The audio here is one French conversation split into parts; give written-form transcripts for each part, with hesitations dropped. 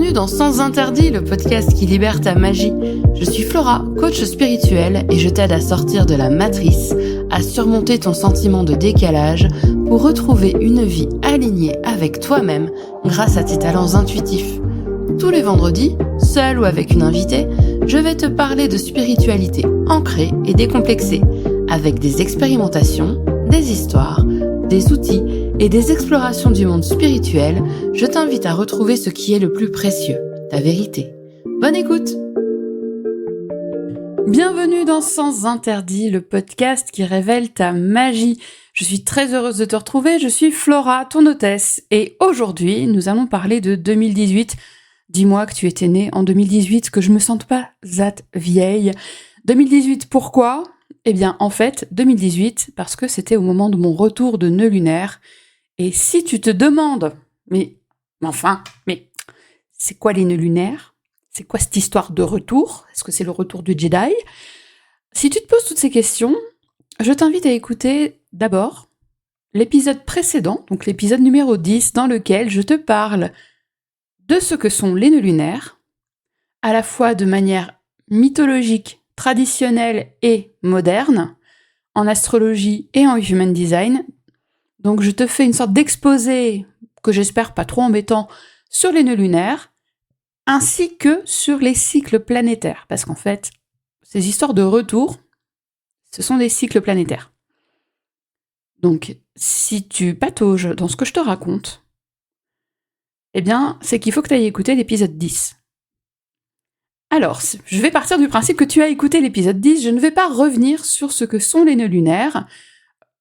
Bienvenue dans Sans Interdit, le podcast qui libère ta magie. Je suis Flora, coach spirituel, et je t'aide à sortir de la matrice, à surmonter ton sentiment de décalage pour retrouver une vie alignée avec toi-même grâce à tes talents intuitifs. Tous les vendredis, seul ou avec une invitée, je vais te parler de spiritualité ancrée et décomplexée, avec des expérimentations, des histoires, des outils et des explorations du monde spirituel. Je t'invite à retrouver ce qui est le plus précieux, ta vérité. Bonne écoute! Bienvenue dans Sans Interdit, le podcast qui révèle ta magie. Je suis très heureuse de te retrouver, je suis Flora, ton hôtesse, et aujourd'hui, nous allons parler de 2018. Dis-moi que tu étais née en 2018, que je me sente pas vieille. 2018, pourquoi ? Eh bien, en fait, 2018, parce que c'était au moment de mon retour de nœud lunaire. Et si tu te demandes, mais c'est quoi les nœuds lunaires ? C'est quoi cette histoire de retour ? Est-ce que c'est le retour du Jedi ? Si tu te poses toutes ces questions, je t'invite à écouter d'abord l'épisode précédent, donc l'épisode numéro 10, dans lequel je te parle de ce que sont les nœuds lunaires, à la fois de manière mythologique, traditionnelle et moderne, en astrologie et en human design. Donc je te fais une sorte d'exposé, que j'espère pas trop embêtant, sur les nœuds lunaires, ainsi que sur les cycles planétaires. Parce qu'en fait, ces histoires de retour, ce sont des cycles planétaires. Donc, si tu patauges dans ce que je te raconte, eh bien, c'est qu'il faut que tu ailles écouter l'épisode 10. Alors, je vais partir du principe que tu as écouté l'épisode 10, je ne vais pas revenir sur ce que sont les nœuds lunaires.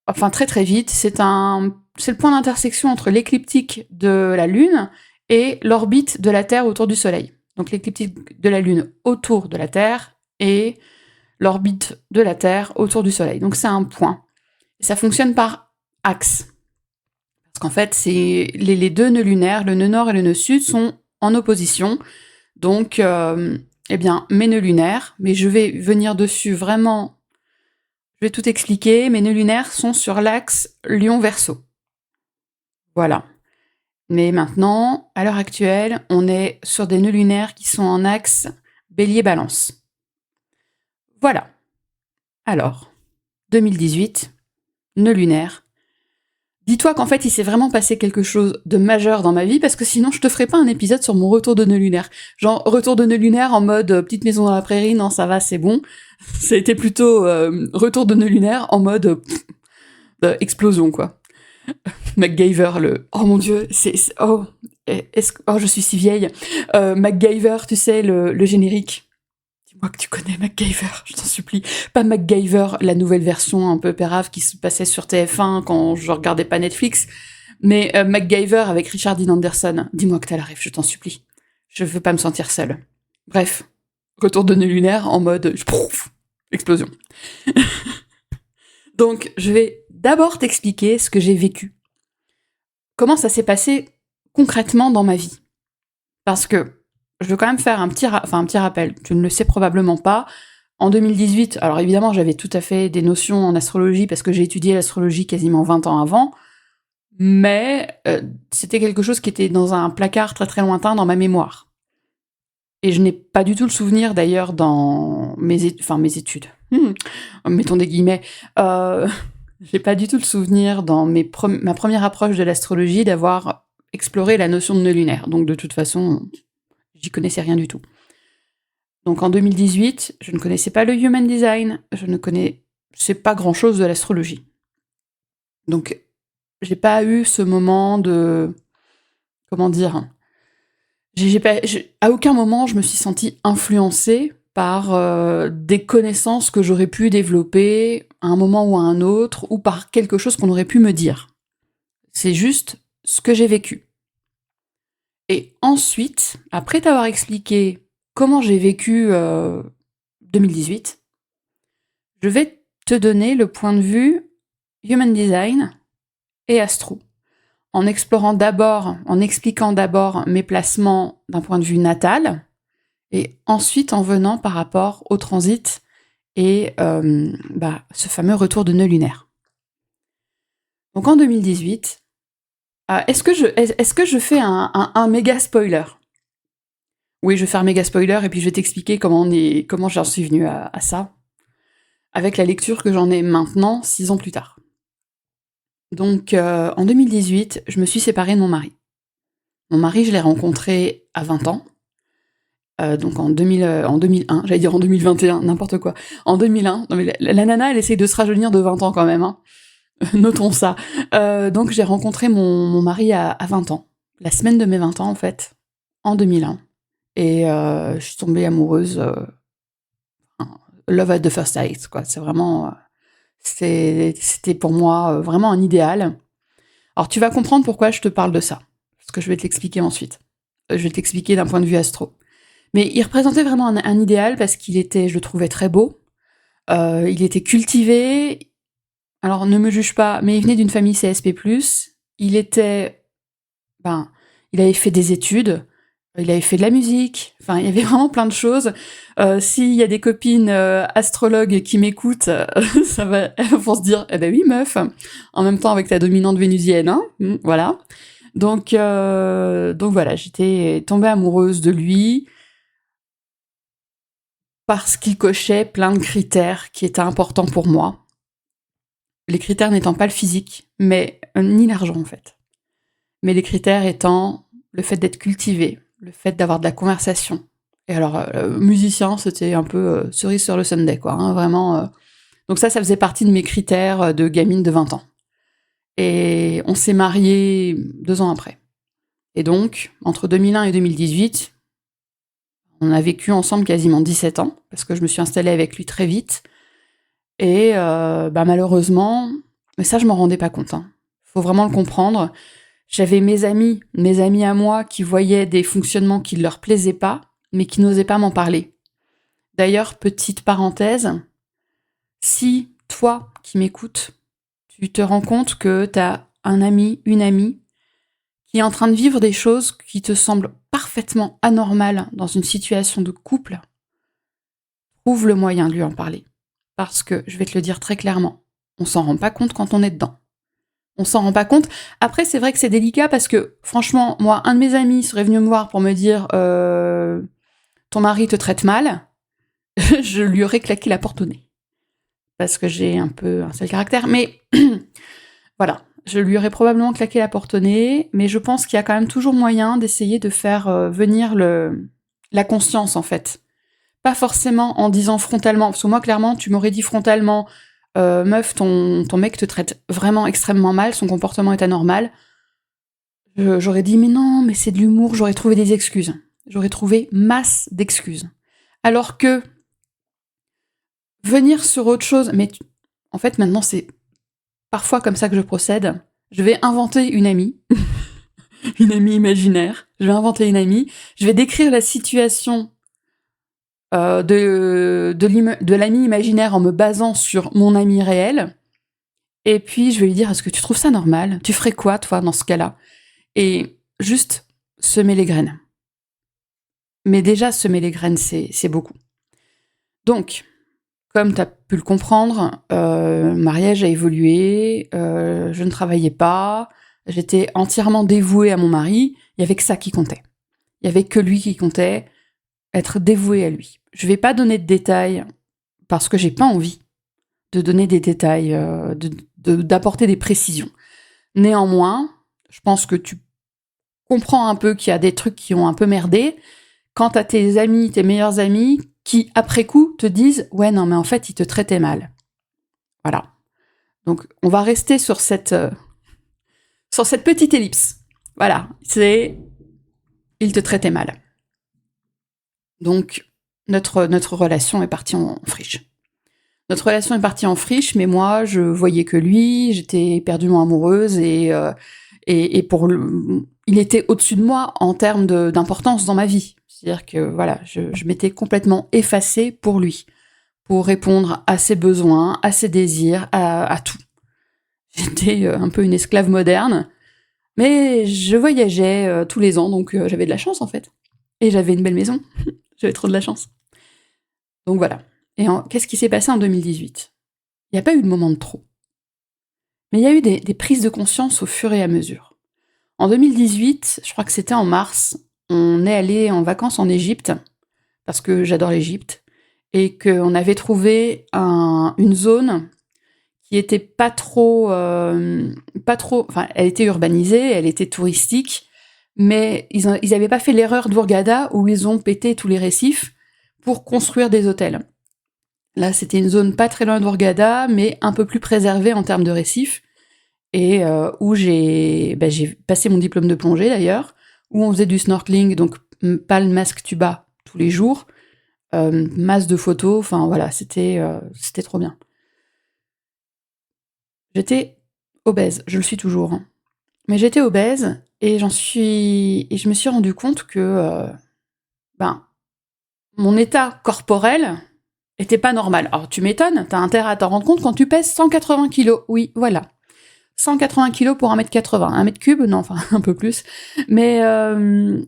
Enfin, très très vite, c'est le point d'intersection entre l'écliptique de la Lune et l'orbite de la Terre autour du Soleil. Donc l'écliptique de la Lune autour de la Terre et l'orbite de la Terre autour du Soleil. Donc c'est un point. Et ça fonctionne par axe. Parce qu'en fait, c'est les deux nœuds lunaires, le nœud nord et le nœud sud, sont en opposition. Donc, eh bien, mes nœuds lunaires, mais je vais venir dessus vraiment... Je vais tout expliquer, mes nœuds lunaires sont sur l'axe Lion-Verseau. Voilà. Mais maintenant, à l'heure actuelle, on est sur des nœuds lunaires qui sont en axe Bélier-Balance. Voilà. Alors, 2018, nœud lunaire. Dis-toi qu'en fait, il s'est vraiment passé quelque chose de majeur dans ma vie, parce que sinon, je te ferai pas un épisode sur mon retour de nœud lunaire. Genre, retour de nœud lunaire en mode petite maison dans la prairie, non, ça va, c'est bon. Ça a été plutôt retour de nœud lunaire en mode explosion, quoi. MacGyver, oh mon dieu, je suis si vieille. MacGyver, tu sais, le générique. Dis-moi que tu connais MacGyver, je t'en supplie. Pas MacGyver, la nouvelle version un peu pérave qui se passait sur TF1 quand je regardais pas Netflix, mais MacGyver avec Richard Dean Anderson. Dis-moi que t'as la ref, je t'en supplie. Je veux pas me sentir seule. Bref, retour de nœud lunaire en mode explosion. Donc, je vais d'abord t'expliquer ce que j'ai vécu. Comment ça s'est passé concrètement dans ma vie. Parce que je veux quand même faire un petit rappel. Tu ne le sais probablement pas. En 2018, alors évidemment, j'avais tout à fait des notions en astrologie parce que j'ai étudié l'astrologie quasiment 20 ans avant, mais c'était quelque chose qui était dans un placard très très lointain dans ma mémoire. Et je n'ai pas du tout le souvenir d'ailleurs dans mes études. Mettons des guillemets. J'ai pas du tout le souvenir dans ma première approche de l'astrologie d'avoir exploré la notion de nœud lunaire. Donc de toute façon, j'y connaissais rien du tout. Donc en 2018, je ne connaissais pas le human design, je ne connaissais pas grand-chose de l'astrologie. Donc j'ai pas eu ce moment de... Comment dire ? À aucun moment je me suis sentie influencée par des connaissances que j'aurais pu développer à un moment ou à un autre, ou par quelque chose qu'on aurait pu me dire. C'est juste ce que j'ai vécu. Et ensuite, après t'avoir expliqué comment j'ai vécu 2018, je vais te donner le point de vue Human Design et Astro. En expliquant d'abord mes placements d'un point de vue natal, et ensuite en venant par rapport au transit et ce fameux retour de nœud lunaire. Donc en 2018, est-ce que je fais un méga spoiler ? Oui, je vais faire un méga spoiler et puis je vais t'expliquer comment j'en suis venue à ça, avec la lecture que j'en ai maintenant, 6 ans plus tard. Donc, en 2018, je me suis séparée de mon mari. Mon mari, je l'ai rencontré à 20 ans, donc en 2001, j'allais dire en 2021, n'importe quoi. En 2001, non mais la nana, elle essaye de se rajeunir de 20 ans quand même, hein. Notons ça. Donc j'ai rencontré mon mari à 20 ans, la semaine de mes 20 ans en fait, en 2001. Et je suis tombée amoureuse, love at the first sight, quoi. C'est vraiment, c'était pour moi vraiment un idéal. Alors tu vas comprendre pourquoi je te parle de ça, parce que je vais te l'expliquer ensuite. Je vais t'expliquer d'un point de vue astro. Mais il représentait vraiment un idéal parce qu'il était, je le trouvais très beau, il était cultivé. Alors ne me juge pas, mais il venait d'une famille CSP+, il était, ben, il avait fait des études, il avait fait de la musique, enfin, il y avait vraiment plein de choses. S'il y a des copines astrologues qui m'écoutent, elles vont se dire, eh ben oui, meuf, en même temps avec ta dominante vénusienne, hein, voilà. Donc voilà, j'étais tombée amoureuse de lui parce qu'il cochait plein de critères qui étaient importants pour moi. Les critères n'étant pas le physique, mais ni l'argent en fait. Mais les critères étant le fait d'être cultivé, le fait d'avoir de la conversation. Et alors, musicien, c'était un peu cerise sur le sundae, quoi, hein, vraiment. Donc ça faisait partie de mes critères de gamine de 20 ans. Et on s'est mariés 2 ans après. Et donc, entre 2001 et 2018, on a vécu ensemble quasiment 17 ans, parce que je me suis installée avec lui très vite. Et malheureusement, mais ça je m'en rendais pas compte, hein. Faut vraiment le comprendre. J'avais mes amis à moi qui voyaient des fonctionnements qui ne leur plaisaient pas, mais qui n'osaient pas m'en parler. D'ailleurs, petite parenthèse, si toi qui m'écoutes, tu te rends compte que t'as un ami, une amie, qui est en train de vivre des choses qui te semblent parfaitement anormales dans une situation de couple, trouve le moyen de lui en parler. Parce que, je vais te le dire très clairement, on s'en rend pas compte quand on est dedans. On s'en rend pas compte. Après, c'est vrai que c'est délicat parce que, franchement, moi, un de mes amis serait venu me voir pour me dire ton mari te traite mal, je lui aurais claqué la porte au nez. Parce que j'ai un peu un sale caractère. Mais voilà, je lui aurais probablement claqué la porte au nez, mais je pense qu'il y a quand même toujours moyen d'essayer de faire venir la conscience, en fait. Pas forcément en disant frontalement, parce que moi, clairement, tu m'aurais dit frontalement meuf, ton mec te traite vraiment extrêmement mal, son comportement est anormal. J'aurais dit, mais non, mais c'est de l'humour, j'aurais trouvé des excuses. J'aurais trouvé masse d'excuses. Alors que venir sur autre chose, mais en fait, maintenant, c'est parfois comme ça que je procède. Je vais inventer une amie, une amie imaginaire. Je vais inventer une amie. Je vais décrire la situation de l'ami imaginaire en me basant sur mon ami réel. Et puis, je vais lui dire, est-ce que tu trouves ça normal? Tu ferais quoi, toi, dans ce cas-là? Et juste semer les graines. Mais déjà, semer les graines, c'est beaucoup. Donc, comme tu as pu le comprendre, le mariage a évolué, je ne travaillais pas, j'étais entièrement dévouée à mon mari, il n'y avait que ça qui comptait. Il n'y avait que lui qui comptait, être dévouée à lui. Je ne vais pas donner de détails, parce que j'ai pas envie de donner des détails, d'apporter des précisions. Néanmoins, je pense que tu comprends un peu qu'il y a des trucs qui ont un peu merdé, quand t'as tes amis, tes meilleurs amis, qui, après coup, te disent « Ouais, non, mais en fait, il te traitait mal. » Voilà. Donc, on va rester sur cette petite ellipse. Voilà. C'est « Il te traitait mal. » Donc, notre relation est partie en friche. Notre relation est partie en friche, mais moi, je voyais que lui, j'étais éperdument amoureuse et il était au-dessus de moi en termes d'importance dans ma vie. C'est-à-dire que voilà, je m'étais complètement effacée pour lui, pour répondre à ses besoins, à ses désirs, à tout. J'étais un peu une esclave moderne, mais je voyageais tous les ans, donc j'avais de la chance en fait. Et j'avais une belle maison. J'avais trop de la chance. Donc voilà. Et qu'est-ce qui s'est passé en 2018 ? Il n'y a pas eu de moment de trop. Mais il y a eu des prises de conscience au fur et à mesure. En 2018, je crois que c'était en mars, on est allé en vacances en Égypte, parce que j'adore l'Égypte, et qu'on avait trouvé une zone qui était pas trop, enfin, elle était urbanisée, elle était touristique, mais ils avaient pas fait l'erreur d'Hurghada où ils ont pété tous les récifs pour construire des hôtels. Là, c'était une zone pas très loin d'Hurghada, mais un peu plus préservée en termes de récifs, et où j'ai passé mon diplôme de plongée d'ailleurs, où on faisait du snorkeling, donc pas le masque tuba tous les jours, masse de photos, enfin voilà, c'était trop bien. J'étais obèse, je le suis toujours, hein. Mais j'étais obèse et je me suis rendu compte que mon état corporel était pas normal. Alors tu m'étonnes, t'as intérêt à t'en rendre compte quand tu pèses 180 kilos. Oui, voilà. 180 kilos pour 1m80. 1 m3, non, enfin un peu plus. Mais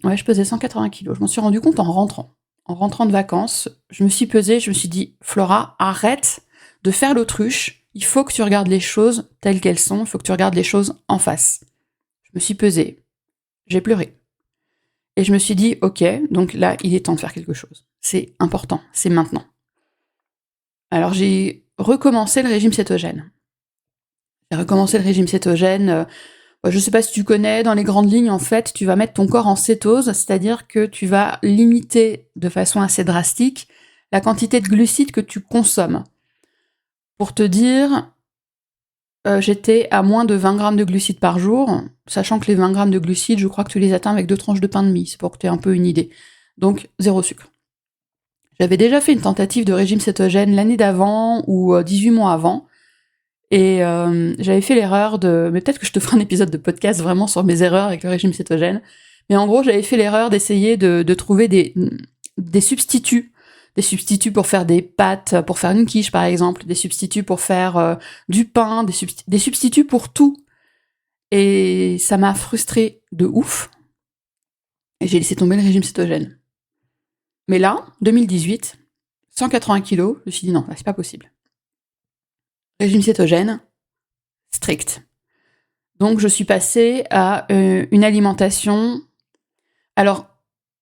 ouais, je pesais 180 kilos. Je m'en suis rendu compte en rentrant. En rentrant de vacances, je me suis pesée, je me suis dit, Flora, arrête de faire l'autruche. Il faut que tu regardes les choses telles qu'elles sont. Il faut que tu regardes les choses en face. Je me suis pesée. J'ai pleuré. Et je me suis dit, ok, donc là, il est temps de faire quelque chose. C'est important, c'est maintenant. Alors j'ai recommencé le régime cétogène. Je ne sais pas si tu connais, dans les grandes lignes, en fait, tu vas mettre ton corps en cétose, c'est-à-dire que tu vas limiter de façon assez drastique la quantité de glucides que tu consommes. Pour te dire, j'étais à moins de 20 grammes de glucides par jour, sachant que les 20 grammes de glucides, je crois que tu les atteins avec 2 tranches de pain de mie, c'est pour que tu aies un peu une idée. Donc, 0 sucre. J'avais déjà fait une tentative de régime cétogène l'année d'avant, ou 18 mois avant, et j'avais fait l'erreur de... Mais peut-être que je te ferai un épisode de podcast vraiment sur mes erreurs avec le régime cétogène. Mais en gros, j'avais fait l'erreur d'essayer de trouver des substituts. Des substituts pour faire des pâtes, pour faire une quiche par exemple. Des substituts pour faire du pain. Des substituts pour tout. Et ça m'a frustrée de ouf. Et j'ai laissé tomber le régime cétogène. Mais là, 2018, 180 kilos, je me suis dit non, là, c'est pas possible. Régime cétogène, strict. Donc je suis passée à une alimentation. Alors,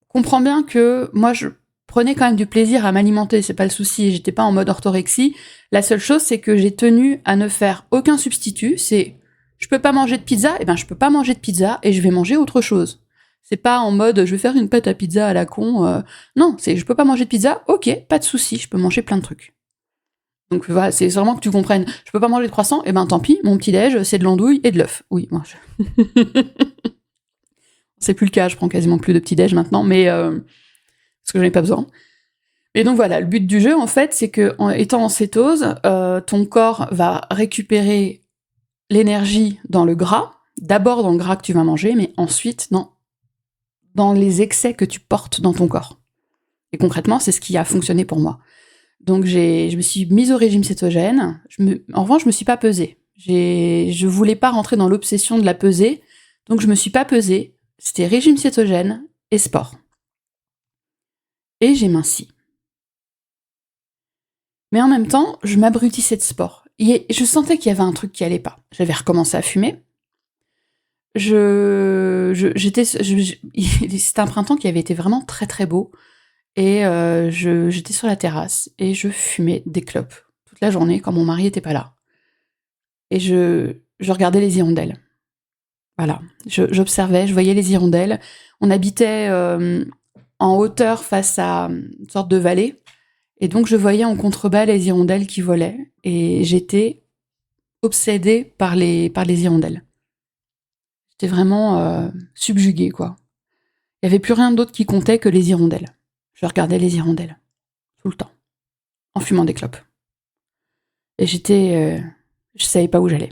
comprends bien que moi je prenais quand même du plaisir à m'alimenter, c'est pas le souci, j'étais pas en mode orthorexie. La seule chose, c'est que j'ai tenu à ne faire aucun substitut. C'est je peux pas manger de pizza, et ben je peux pas manger de pizza et je vais manger autre chose. C'est pas en mode je vais faire une pâte à pizza à la con. Non, c'est je peux pas manger de pizza, ok, pas de souci, je peux manger plein de trucs. Donc voilà, c'est vraiment que tu comprennes. Je peux pas manger de croissant, et ben tant pis, mon petit-déj, c'est de l'andouille et de l'œuf. Oui, moi c'est plus le cas, je prends quasiment plus de petit-déj maintenant, mais parce que j'en ai pas besoin. Et donc voilà, le but du jeu, en fait, c'est que en étant en cétose, ton corps va récupérer l'énergie dans le gras, d'abord dans le gras que tu vas manger, mais ensuite dans les excès que tu portes dans ton corps. Et concrètement, c'est ce qui a fonctionné pour moi. Donc je me suis mise au régime cétogène. En revanche, je me suis pas pesée. Je voulais pas rentrer dans l'obsession de la pesée, donc je me suis pas pesée. C'était régime cétogène et sport. Et j'ai minci. Mais en même temps, je m'abrutissais de sport. Et je sentais qu'il y avait un truc qui allait pas. J'avais recommencé à fumer. C'était un printemps qui avait été vraiment très très beau. Et j'étais sur la terrasse et je fumais des clopes toute la journée quand mon mari était pas là. Et je regardais les hirondelles. Voilà, j'observais, je voyais les hirondelles. On habitait en hauteur face à une sorte de vallée. Et donc je voyais en contrebas les hirondelles qui volaient. Et j'étais obsédée par les hirondelles. J'étais vraiment subjuguée, quoi. Il n'y avait plus rien d'autre qui comptait que les hirondelles. Je regardais les hirondelles, tout le temps, en fumant des clopes. Et je savais pas où j'allais.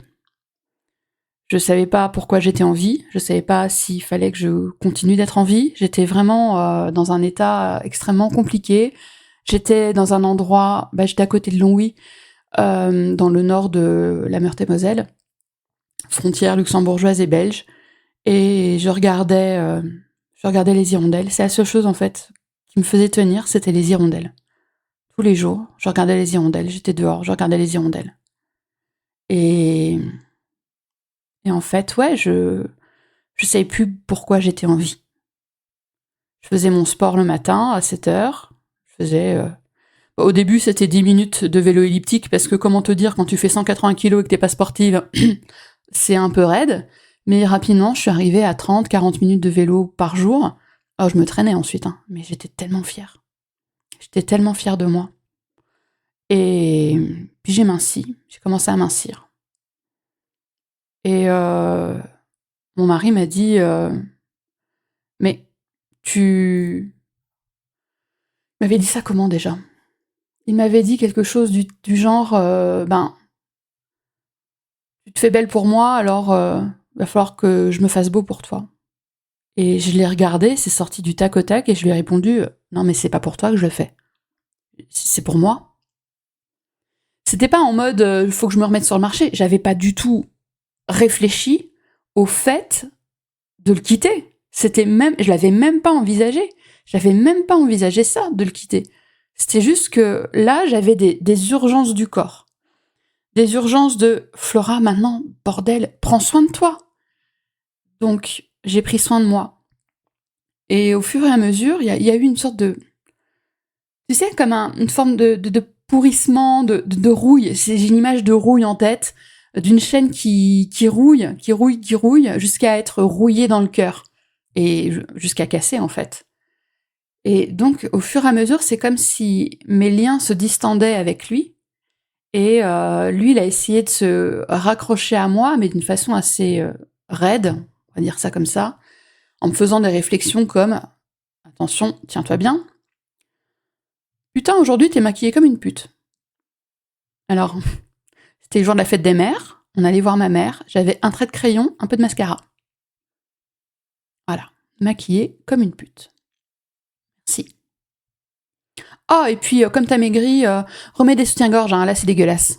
Je savais pas pourquoi j'étais en vie, je savais pas s'il fallait que je continue d'être en vie. J'étais vraiment dans un état extrêmement compliqué. J'étais dans un endroit, j'étais à côté de Longwy, dans le nord de la Meurthe-et-Moselle, frontière luxembourgeoise et belge, et je regardais les hirondelles. C'est la seule chose en fait qui me faisait tenir, c'était les hirondelles. Tous les jours, je regardais les hirondelles, j'étais dehors, je regardais les hirondelles. Et en fait, ouais, je savais plus pourquoi j'étais en vie. Je faisais mon sport le matin à 7h. Au début, c'était 10 minutes de vélo elliptique, parce que comment te dire, quand tu fais 180 kilos et que t'es pas sportive, c'est un peu raide. Mais rapidement, je suis arrivée à 30-40 minutes de vélo par jour. Oh, je me traînais ensuite, hein, mais j'étais tellement fière. J'étais tellement fière de moi. Et puis j'ai commencé à mincir. Et mon mari m'a dit mais tu m'avais dit ça comment déjà? Il m'avait dit quelque chose du genre ben, tu te fais belle pour moi, alors va falloir que je me fasse beau pour toi. Et je l'ai regardé, c'est sorti du tac au tac, et je lui ai répondu non, mais c'est pas pour toi que je le fais. C'est pour moi. C'était pas en mode faut que je me remette sur le marché. J'avais pas du tout réfléchi au fait de le quitter. Je l'avais même pas envisagé. J'avais même pas envisagé ça, de le quitter. C'était juste que là, j'avais des urgences du corps. Des urgences de Flora, maintenant, bordel, prends soin de toi. Donc, j'ai pris soin de moi. Et au fur et à mesure, il y a eu une sorte de. Tu sais, comme une forme de pourrissement, de rouille. J'ai une image de rouille en tête, d'une chaîne qui rouille, jusqu'à être rouillée dans le cœur. Et jusqu'à casser, en fait. Et donc, au fur et à mesure, c'est comme si mes liens se distendaient avec lui. Et lui, il a essayé de se raccrocher à moi, mais d'une façon assez raide, on va dire ça comme ça, en me faisant des réflexions comme « Attention, tiens-toi bien. Putain, aujourd'hui, t'es maquillée comme une pute. » Alors, c'était le jour de la fête des mères, on allait voir ma mère, j'avais un trait de crayon, un peu de mascara. Voilà, maquillée comme une pute. Si. Ah, et puis, comme t'as maigri, remets des soutiens-gorge, hein, là c'est dégueulasse.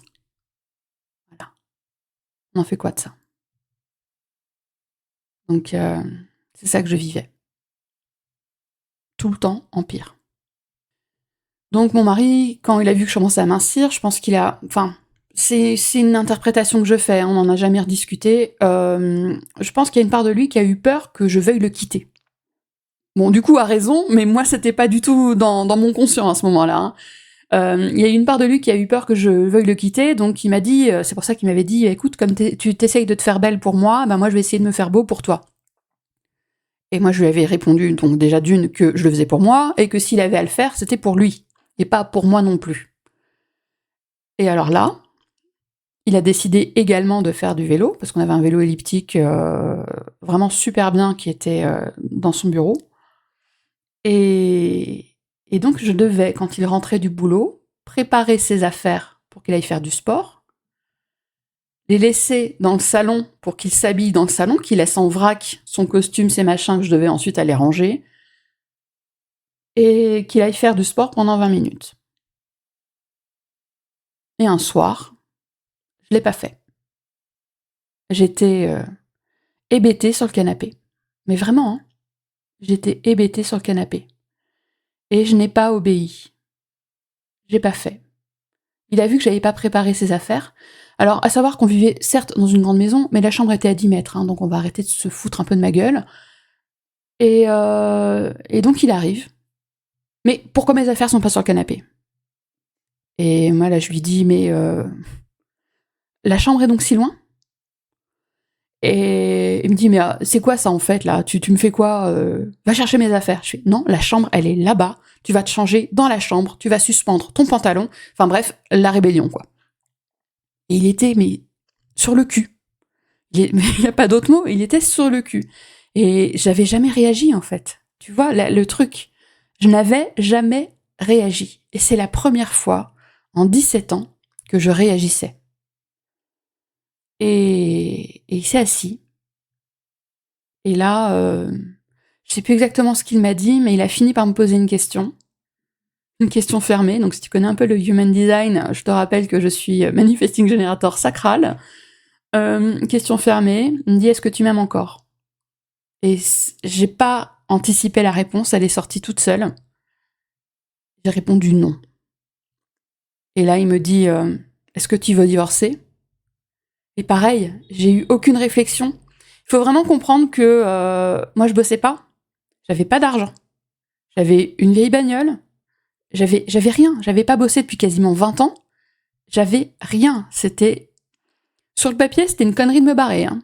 Voilà. On en fait quoi de ça? Donc, c'est ça que je vivais. Tout le temps en pire. Donc mon mari, quand il a vu que je commençais à mincir, je pense qu'il a... Enfin, c'est une interprétation que je fais, on n'en a jamais rediscuté. Je pense qu'il y a une part de lui qui a eu peur que je veuille le quitter. Bon, du coup, a raison, mais moi, c'était pas du tout dans mon conscient à ce moment-là. Hein. Il y a une part de lui qui a eu peur que je veuille le quitter, donc il m'a dit, c'est pour ça qu'il m'avait dit, écoute, comme tu t'essayes de te faire belle pour moi, ben moi je vais essayer de me faire beau pour toi. Et moi je lui avais répondu, donc déjà d'une, que je le faisais pour moi, et que s'il avait à le faire, c'était pour lui, et pas pour moi non plus. Et alors là, il a décidé également de faire du vélo, parce qu'on avait un vélo elliptique vraiment super bien qui était dans son bureau. Et donc je devais, quand il rentrait du boulot, préparer ses affaires pour qu'il aille faire du sport, les laisser dans le salon pour qu'il s'habille dans le salon, qu'il laisse en vrac son costume, ses machins que je devais ensuite aller ranger, et qu'il aille faire du sport pendant 20 minutes. Et un soir, je l'ai pas fait. J'étais hébétée sur le canapé. Mais vraiment, hein, j'étais hébétée sur le canapé. Et je n'ai pas obéi. J'ai pas fait. Il a vu que j'avais pas préparé ses affaires. Alors, à savoir qu'on vivait certes dans une grande maison, mais la chambre était à 10 mètres, hein, donc on va arrêter de se foutre un peu de ma gueule. Et donc il arrive. Mais pourquoi mes affaires sont pas sur le canapé? Et moi là je lui dis, mais la chambre est donc si loin? Et il me dit, mais c'est quoi ça en fait là? Tu me fais quoi? Va chercher mes affaires. Je fais, non, la chambre elle est là-bas. Tu vas te changer dans la chambre, tu vas suspendre ton pantalon. Enfin bref, la rébellion quoi. Et il était, mais sur le cul. Il n'y a pas d'autre mot, il était sur le cul. Et j'avais jamais réagi, en fait. Tu vois, le truc. Je n'avais jamais réagi. Et c'est la première fois, en 17 ans, que je réagissais. Et il s'est assis. Et là, je sais plus exactement ce qu'il m'a dit, mais il a fini par me poser une question. Une question fermée. Donc, si tu connais un peu le Human Design, je te rappelle que je suis Manifesting Generator sacral. Question fermée. Il me dit, est-ce que tu m'aimes encore? Et j'ai pas anticipé la réponse, elle est sortie toute seule. J'ai répondu non. Et là, il me dit, est-ce que tu veux divorcer? Et pareil, j'ai eu aucune réflexion. Il faut vraiment comprendre que moi, je bossais pas. J'avais pas d'argent. J'avais une vieille bagnole, j'avais rien, j'avais pas bossé depuis quasiment 20 ans, j'avais rien. Sur le papier, c'était une connerie de me barrer. Hein.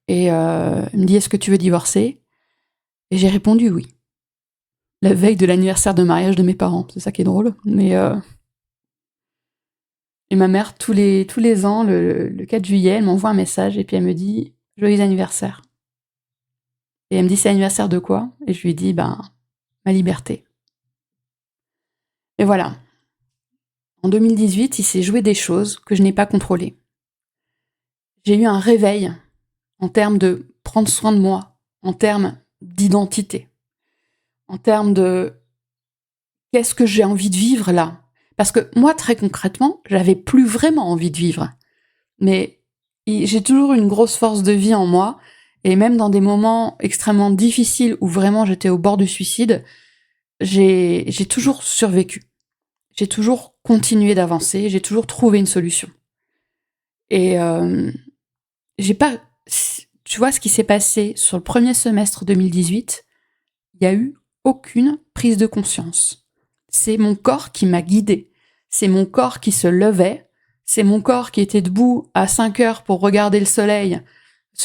Et il me dit, est-ce que tu veux divorcer ? Et j'ai répondu oui. La veille de l'anniversaire de mariage de mes parents, c'est ça qui est drôle. Et ma mère, tous les ans, le 4 juillet, elle m'envoie un message et puis elle me dit « Joyeux anniversaire ». Et elle me dit « C'est l'anniversaire de quoi ?» Et je lui dis « ma liberté ». Et voilà. En 2018, il s'est joué des choses que je n'ai pas contrôlées. J'ai eu un réveil en termes de prendre soin de moi, en termes d'identité, en termes de qu'est-ce que j'ai envie de vivre là. Parce que moi, très concrètement, j'avais plus vraiment envie de vivre. Mais j'ai toujours une grosse force de vie en moi, et même dans des moments extrêmement difficiles où vraiment j'étais au bord du suicide, j'ai toujours survécu. J'ai toujours continué d'avancer, j'ai toujours trouvé une solution. Et j'ai pas... Tu vois ce qui s'est passé sur le premier semestre 2018, il n'y a eu aucune prise de conscience. C'est mon corps qui m'a guidée. C'est mon corps qui se levait. C'est mon corps qui était debout à 5 heures pour regarder le soleil.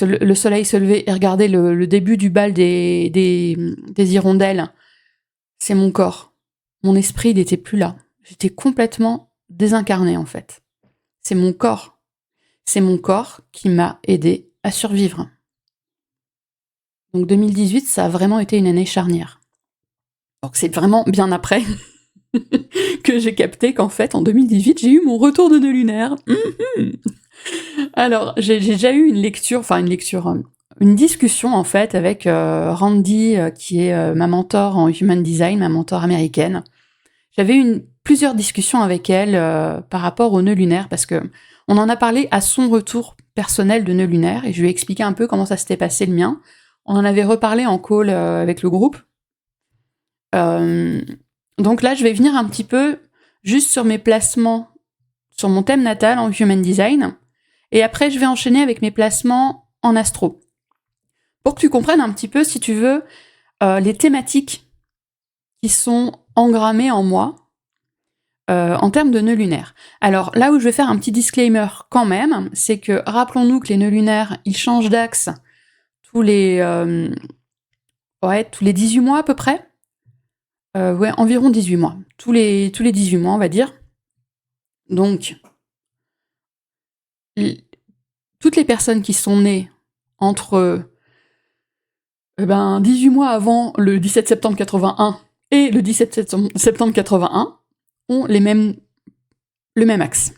Le soleil se lever et regarder le début du bal des hirondelles. C'est mon corps. Mon esprit, il n'était plus là. J'étais complètement désincarnée, en fait. C'est mon corps. C'est mon corps qui m'a aidée à survivre. Donc 2018, ça a vraiment été une année charnière. Donc c'est vraiment bien après que j'ai capté qu'en fait, en 2018, j'ai eu mon retour de nœud lunaire. Alors, j'ai déjà eu une discussion en fait avec Randy, qui est ma mentor en Human Design, ma mentor américaine. J'avais eu plusieurs discussions avec elle par rapport au nœud lunaire, parce que on en a parlé à son retour personnel de nœud lunaire, et je lui ai expliqué un peu comment ça s'était passé le mien. On en avait reparlé en call avec le groupe. Donc là, je vais venir un petit peu juste sur mes placements, sur mon thème natal en Human Design, et après, je vais enchaîner avec mes placements en astro. Pour que tu comprennes un petit peu, si tu veux, les thématiques qui sont engrammées en moi en termes de nœuds lunaires. Alors là où je vais faire un petit disclaimer quand même, c'est que rappelons-nous que les nœuds lunaires, ils changent d'axe tous les 18 mois à peu près. Environ 18 mois. Tous les 18 mois, on va dire. Donc, toutes les personnes qui sont nées entre 18 mois avant le 17 septembre 81 et le 17 septembre 81 ont le même axe.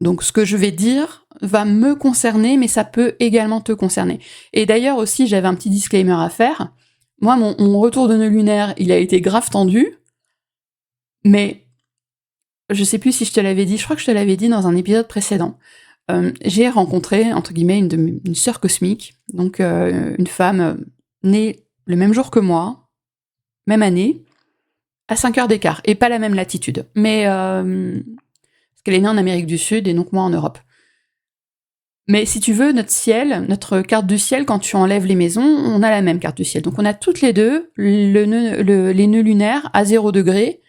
Donc ce que je vais dire va me concerner, mais ça peut également te concerner. Et d'ailleurs aussi, j'avais un petit disclaimer à faire. Moi, mon retour de nœud lunaire, il a été grave tendu, mais je sais plus si je te l'avais dit, je crois que je te l'avais dit dans un épisode précédent. J'ai rencontré, entre guillemets, une sœur cosmique, donc une femme née le même jour que moi, même année, à 5 heures d'écart, et pas la même latitude. Mais parce qu'elle est née en Amérique du Sud et donc moi en Europe. Mais si tu veux, notre ciel, notre carte du ciel, quand tu enlèves les maisons, on a la même carte du ciel. Donc on a toutes les deux les nœuds lunaires à 0 degré,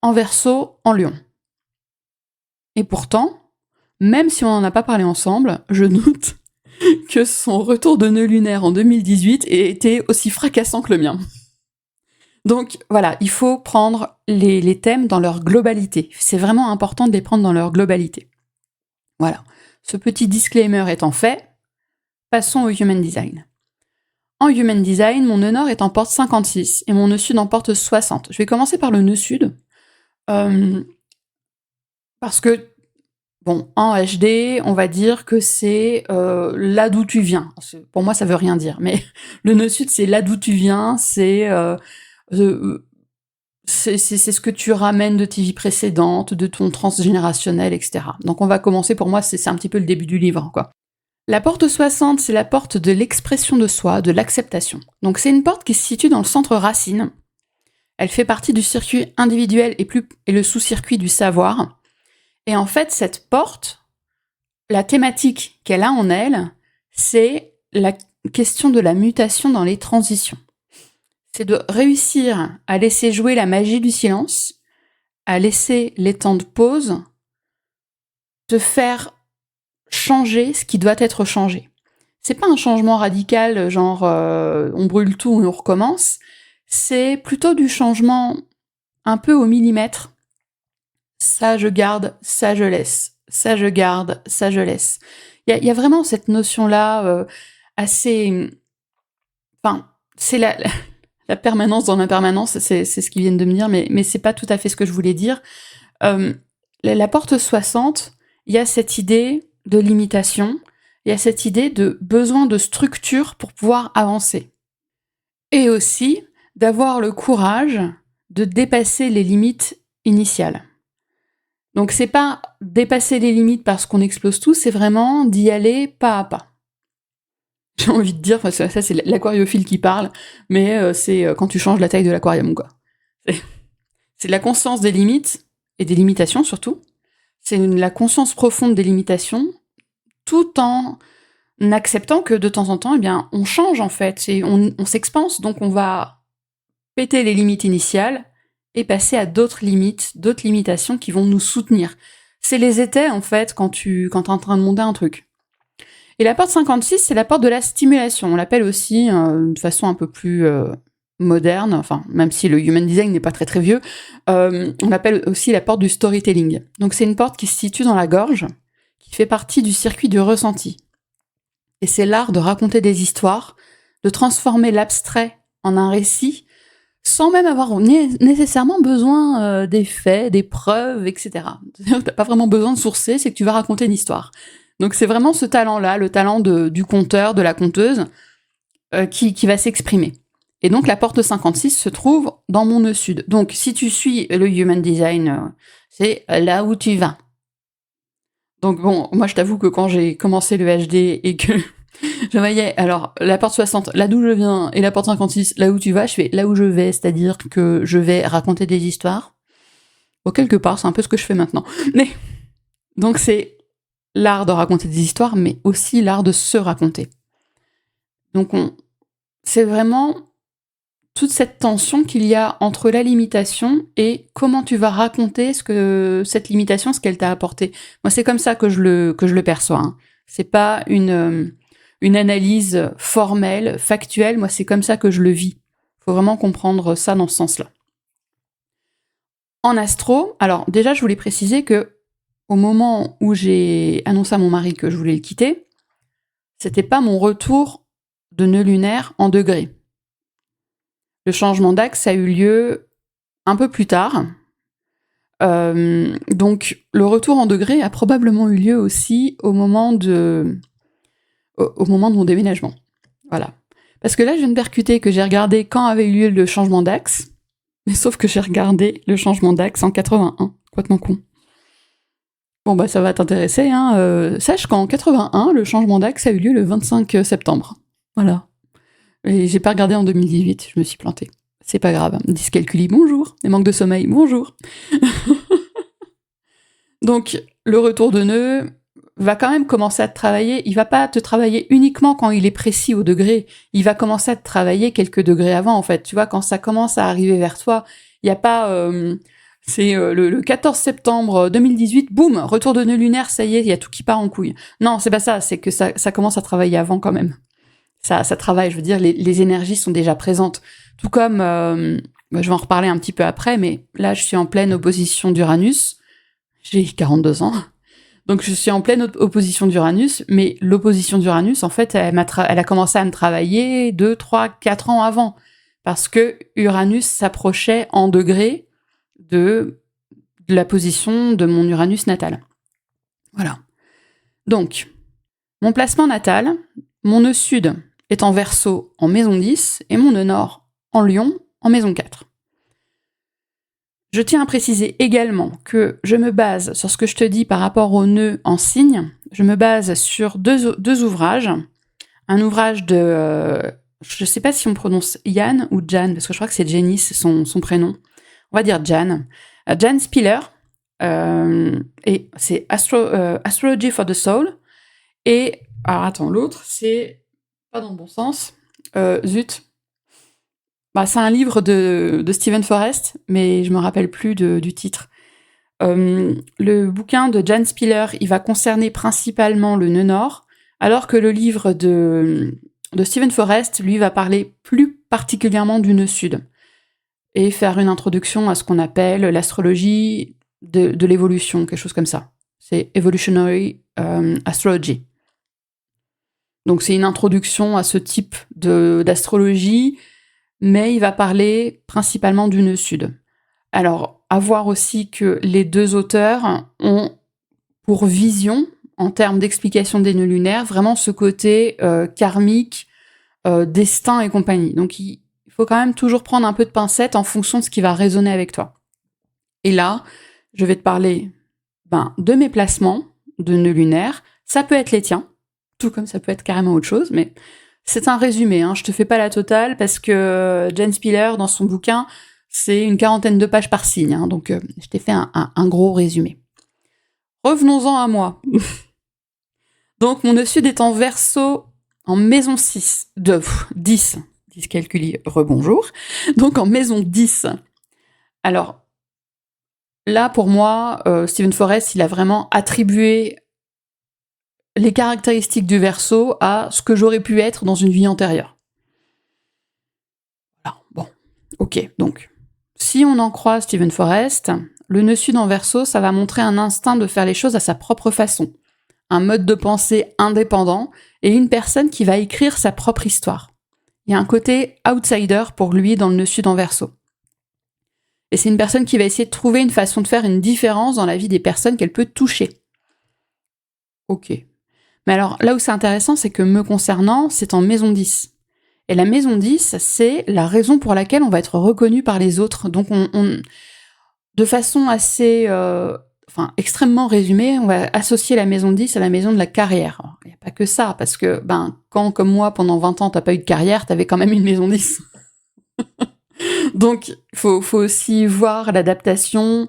en Verseau, en Lion. Et pourtant, même si on n'en a pas parlé ensemble, je doute que son retour de nœud lunaire en 2018 ait été aussi fracassant que le mien. Donc voilà, il faut prendre les thèmes dans leur globalité. C'est vraiment important de les prendre dans leur globalité. Voilà. Ce petit disclaimer étant fait, passons au Human Design. En Human Design, mon nœud nord est en porte 56 et mon nœud sud en porte 60. Je vais commencer par le nœud sud. Parce que, bon, en HD, on va dire que c'est là d'où tu viens. Pour moi, ça veut rien dire, mais le nœud sud, c'est là d'où tu viens, c'est ce que tu ramènes de tes vies précédentes, de ton transgénérationnel, etc. Donc on va commencer, pour moi, c'est un petit peu le début du livre, quoi. La porte 60, c'est la porte de l'expression de soi, de l'acceptation. Donc c'est une porte qui se situe dans le centre racine. Elle fait partie du circuit individuel et le sous-circuit du savoir. Et en fait, cette porte, la thématique qu'elle a en elle, c'est la question de la mutation dans les transitions. c'est de réussir à laisser jouer la magie du silence, à laisser les temps de pause te faire changer ce qui doit être changé. C'est pas un changement radical, genre on brûle tout et on recommence. C'est plutôt du changement un peu au millimètre. Ça je garde, ça je laisse. Ça je garde, ça je laisse. Il y a vraiment cette notion-là assez... Enfin, c'est la permanence dans l'impermanence, c'est ce qu'ils viennent de me dire, mais c'est pas tout à fait ce que je voulais dire. La porte 60, il y a cette idée de limitation, il y a cette idée de besoin de structure pour pouvoir avancer. Et aussi d'avoir le courage de dépasser les limites initiales. Donc c'est pas dépasser les limites parce qu'on explose tout, c'est vraiment d'y aller pas à pas. J'ai envie de dire, ça c'est l'aquariophile qui parle, mais c'est quand tu changes la taille de l'aquarium, quoi. C'est la conscience des limites, et des limitations surtout. C'est la conscience profonde des limitations, tout en acceptant que de temps en temps, eh bien, on change en fait, et on s'expanse, donc on va péter les limites initiales et passer à d'autres limites, d'autres limitations qui vont nous soutenir. C'est les étais en fait quand t'es en train de monter un truc. Et la porte 56, c'est la porte de la stimulation. On l'appelle aussi, de façon un peu plus moderne, enfin, même si le human design n'est pas très très vieux, on l'appelle aussi la porte du storytelling. Donc c'est une porte qui se situe dans la gorge, qui fait partie du circuit du ressenti. Et c'est l'art de raconter des histoires, de transformer l'abstrait en un récit, sans même avoir nécessairement besoin des faits, des preuves, etc. C'est-à-dire que t'as pas vraiment besoin de sourcer, c'est que tu vas raconter une histoire. Donc c'est vraiment ce talent-là, le talent du conteur, de la conteuse, qui va s'exprimer. Et donc la porte 56 se trouve dans mon nœud sud. Donc si tu suis le Human Design, c'est là où tu vas. Donc bon, moi je t'avoue que quand j'ai commencé le HD et que je voyais, alors la porte 60, là d'où je viens, et la porte 56, là où tu vas, je fais là où je vais, c'est-à-dire que je vais raconter des histoires. Bon, quelque part, c'est un peu ce que je fais maintenant. Mais donc c'est l'art de raconter des histoires, mais aussi l'art de se raconter. Donc c'est vraiment toute cette tension qu'il y a entre la limitation et comment tu vas raconter cette limitation, ce qu'elle t'a apporté. Moi, c'est comme ça que je le perçois. Hein. C'est pas une analyse formelle, factuelle. Moi, c'est comme ça que je le vis. Faut vraiment comprendre ça dans ce sens-là. En astro, alors déjà, je voulais préciser que au moment où j'ai annoncé à mon mari que je voulais le quitter, c'était pas mon retour de nœud lunaire en degrés. Le changement d'axe a eu lieu un peu plus tard. Donc le retour en degrés a probablement eu lieu aussi au moment de mon déménagement. Voilà. Parce que là, je viens de percuter que j'ai regardé quand avait eu lieu le changement d'axe, mais sauf que j'ai regardé le changement d'axe en 81. Complètement con. Bon, bah ça va t'intéresser, hein. Sache qu'en 81, le changement d'axe a eu lieu le 25 septembre. Voilà. Et j'ai pas regardé en 2018, je me suis plantée. C'est pas grave. Dyscalculie, bonjour. Et manque de sommeil, bonjour. Donc, le retour de nœud va quand même commencer à te travailler. Il va pas te travailler uniquement quand il est précis au degré. Il va commencer à te travailler quelques degrés avant, en fait. Tu vois, quand ça commence à arriver vers toi, il n'y a pas... c'est le 14 septembre 2018, boum, retour de nœud lunaire, ça y est, il y a tout qui part en couille. Non, c'est pas ça, c'est que ça commence à travailler avant quand même. Ça travaille, je veux dire, les énergies sont déjà présentes. Tout comme, je vais en reparler un petit peu après, mais là, je suis en pleine opposition d'Uranus. J'ai 42 ans. Donc, je suis en pleine opposition d'Uranus, mais l'opposition d'Uranus, en fait, elle a commencé à me travailler 2, 3, 4 ans avant. Parce que Uranus s'approchait en degrés de la position de mon Uranus natal. Voilà. Donc, mon placement natal, mon nœud sud est en Verseau en maison 10 et mon nœud nord en Lion en maison 4. Je tiens à préciser également que je me base sur ce que je te dis par rapport au nœud en signe. Je me base sur deux ouvrages. Un ouvrage de... je ne sais pas si on prononce Yann ou Jan, parce que je crois que c'est Janice, son prénom. On va dire Jan. Jan Spiller. Et c'est Astrology for the Soul. Et... alors attends, l'autre, c'est... pas dans le bon sens. Zut. C'est un livre de Stephen Forrest, mais je me rappelle plus du titre. Le bouquin de Jan Spiller, il va concerner principalement le nœud nord, alors que le livre de Stephen Forrest, lui, va parler plus particulièrement du nœud sud et faire une introduction à ce qu'on appelle l'astrologie de l'évolution, quelque chose comme ça. C'est Evolutionary Astrology. Donc c'est une introduction à ce type d'astrologie, mais il va parler principalement du nœud sud. Alors, à voir aussi que les deux auteurs ont pour vision, en termes d'explication des nœuds lunaires, vraiment ce côté karmique, destin et compagnie. Donc il faut quand même toujours prendre un peu de pincette en fonction de ce qui va résonner avec toi. Et là, je vais te parler de mes placements de nœuds lunaires. Ça peut être les tiens, tout comme ça peut être carrément autre chose, mais c'est un résumé, hein. Je te fais pas la totale parce que Jan Spiller, dans son bouquin, c'est une 40aine de pages par signe, hein, donc je t'ai fait un gros résumé. Revenons-en à moi. Donc mon nœud sud est en Verseau en maison 10, calculi, rebonjour, donc en maison 10. Alors, là, pour moi, Stephen Forrest, il a vraiment attribué les caractéristiques du Verseau à ce que j'aurais pu être dans une vie antérieure. Alors, bon, ok, donc, si on en croit Stephen Forrest, le nœud sud en Verseau, ça va montrer un instinct de faire les choses à sa propre façon, un mode de pensée indépendant et une personne qui va écrire sa propre histoire. Il y a un côté outsider pour lui dans le nœud sud en Verseau. Et c'est une personne qui va essayer de trouver une façon de faire une différence dans la vie des personnes qu'elle peut toucher. Ok. Mais alors, là où c'est intéressant, c'est que me concernant, c'est en maison 10. Et la maison 10, c'est la raison pour laquelle on va être reconnu par les autres. Donc, de façon assez... extrêmement résumée, on va associer la maison 10 à la maison de la carrière. Il n'y a pas que ça, parce que, quand, comme moi, pendant 20 ans, t'as pas eu de carrière, t'avais quand même une maison 10. Donc, il faut aussi voir l'adaptation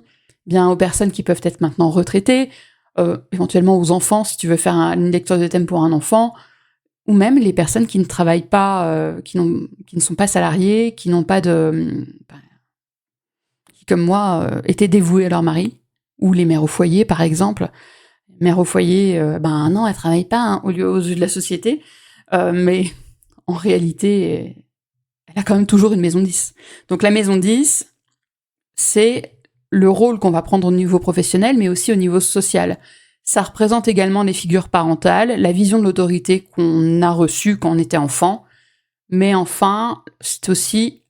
aux personnes qui peuvent être maintenant retraitées, éventuellement aux enfants, si tu veux faire une lecture de thème pour un enfant, ou même les personnes qui ne travaillent pas, qui ne sont pas salariées, qui n'ont pas qui, comme moi, étaient dévouées à leur mari, ou les mères au foyer, par exemple. Mère au foyer, non, elle travaille pas, hein, aux yeux de la société, mais en réalité... elle a quand même toujours une maison 10. Donc la maison 10, c'est le rôle qu'on va prendre au niveau professionnel, mais aussi au niveau social. Ça représente également les figures parentales, la vision de l'autorité qu'on a reçue quand on était enfant, mais enfin, c'est aussi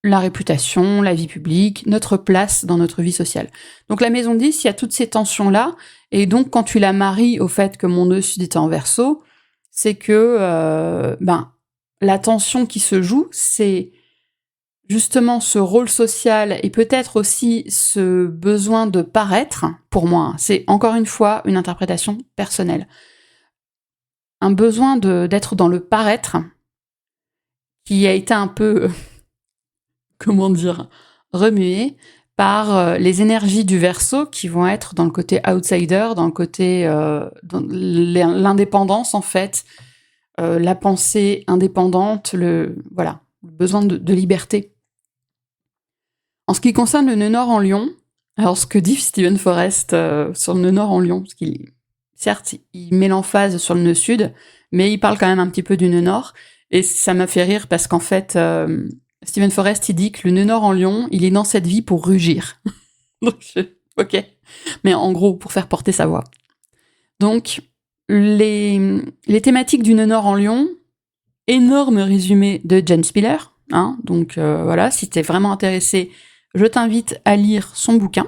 la réputation, la vie publique, notre place dans notre vie sociale. Donc la maison 10, il y a toutes ces tensions-là, et donc quand tu la maries au fait que mon nœud sud était en Verseau, c'est que, la tension qui se joue, c'est justement ce rôle social et peut-être aussi ce besoin de paraître, pour moi, c'est encore une fois une interprétation personnelle. Un besoin d'être dans le paraître qui a été un peu, remué par les énergies du Verseau qui vont être dans le côté outsider, dans le côté dans l'indépendance en fait, la pensée indépendante, le besoin de liberté. En ce qui concerne le nœud nord en Lion, alors ce que dit Stephen Forrest sur le nœud nord en Lion, parce qu'il, certes, il met l'emphase sur le nœud sud, mais il parle quand même un petit peu du nœud nord, et ça m'a fait rire parce qu'en fait, Stephen Forrest, il dit que le nœud nord en Lion, il est dans cette vie pour rugir. Donc, ok. Mais en gros, pour faire porter sa voix. Donc, les thématiques du nœud nord en Lion, énorme résumé de Jan Spiller, hein, donc voilà, si t'es vraiment intéressé, je t'invite à lire son bouquin.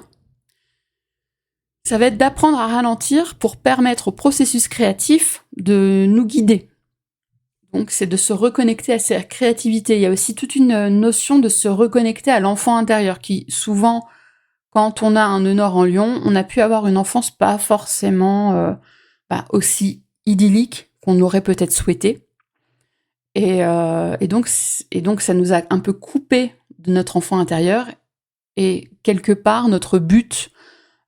Ça va être d'apprendre à ralentir pour permettre au processus créatif de nous guider. Donc c'est de se reconnecter à sa créativité. Il y a aussi toute une notion de se reconnecter à l'enfant intérieur qui, souvent, quand on a un nœud nord en Lion, on a pu avoir une enfance pas forcément aussi idyllique qu'on aurait peut-être souhaité. Et donc ça nous a un peu coupé de notre enfant intérieur. Et quelque part, notre but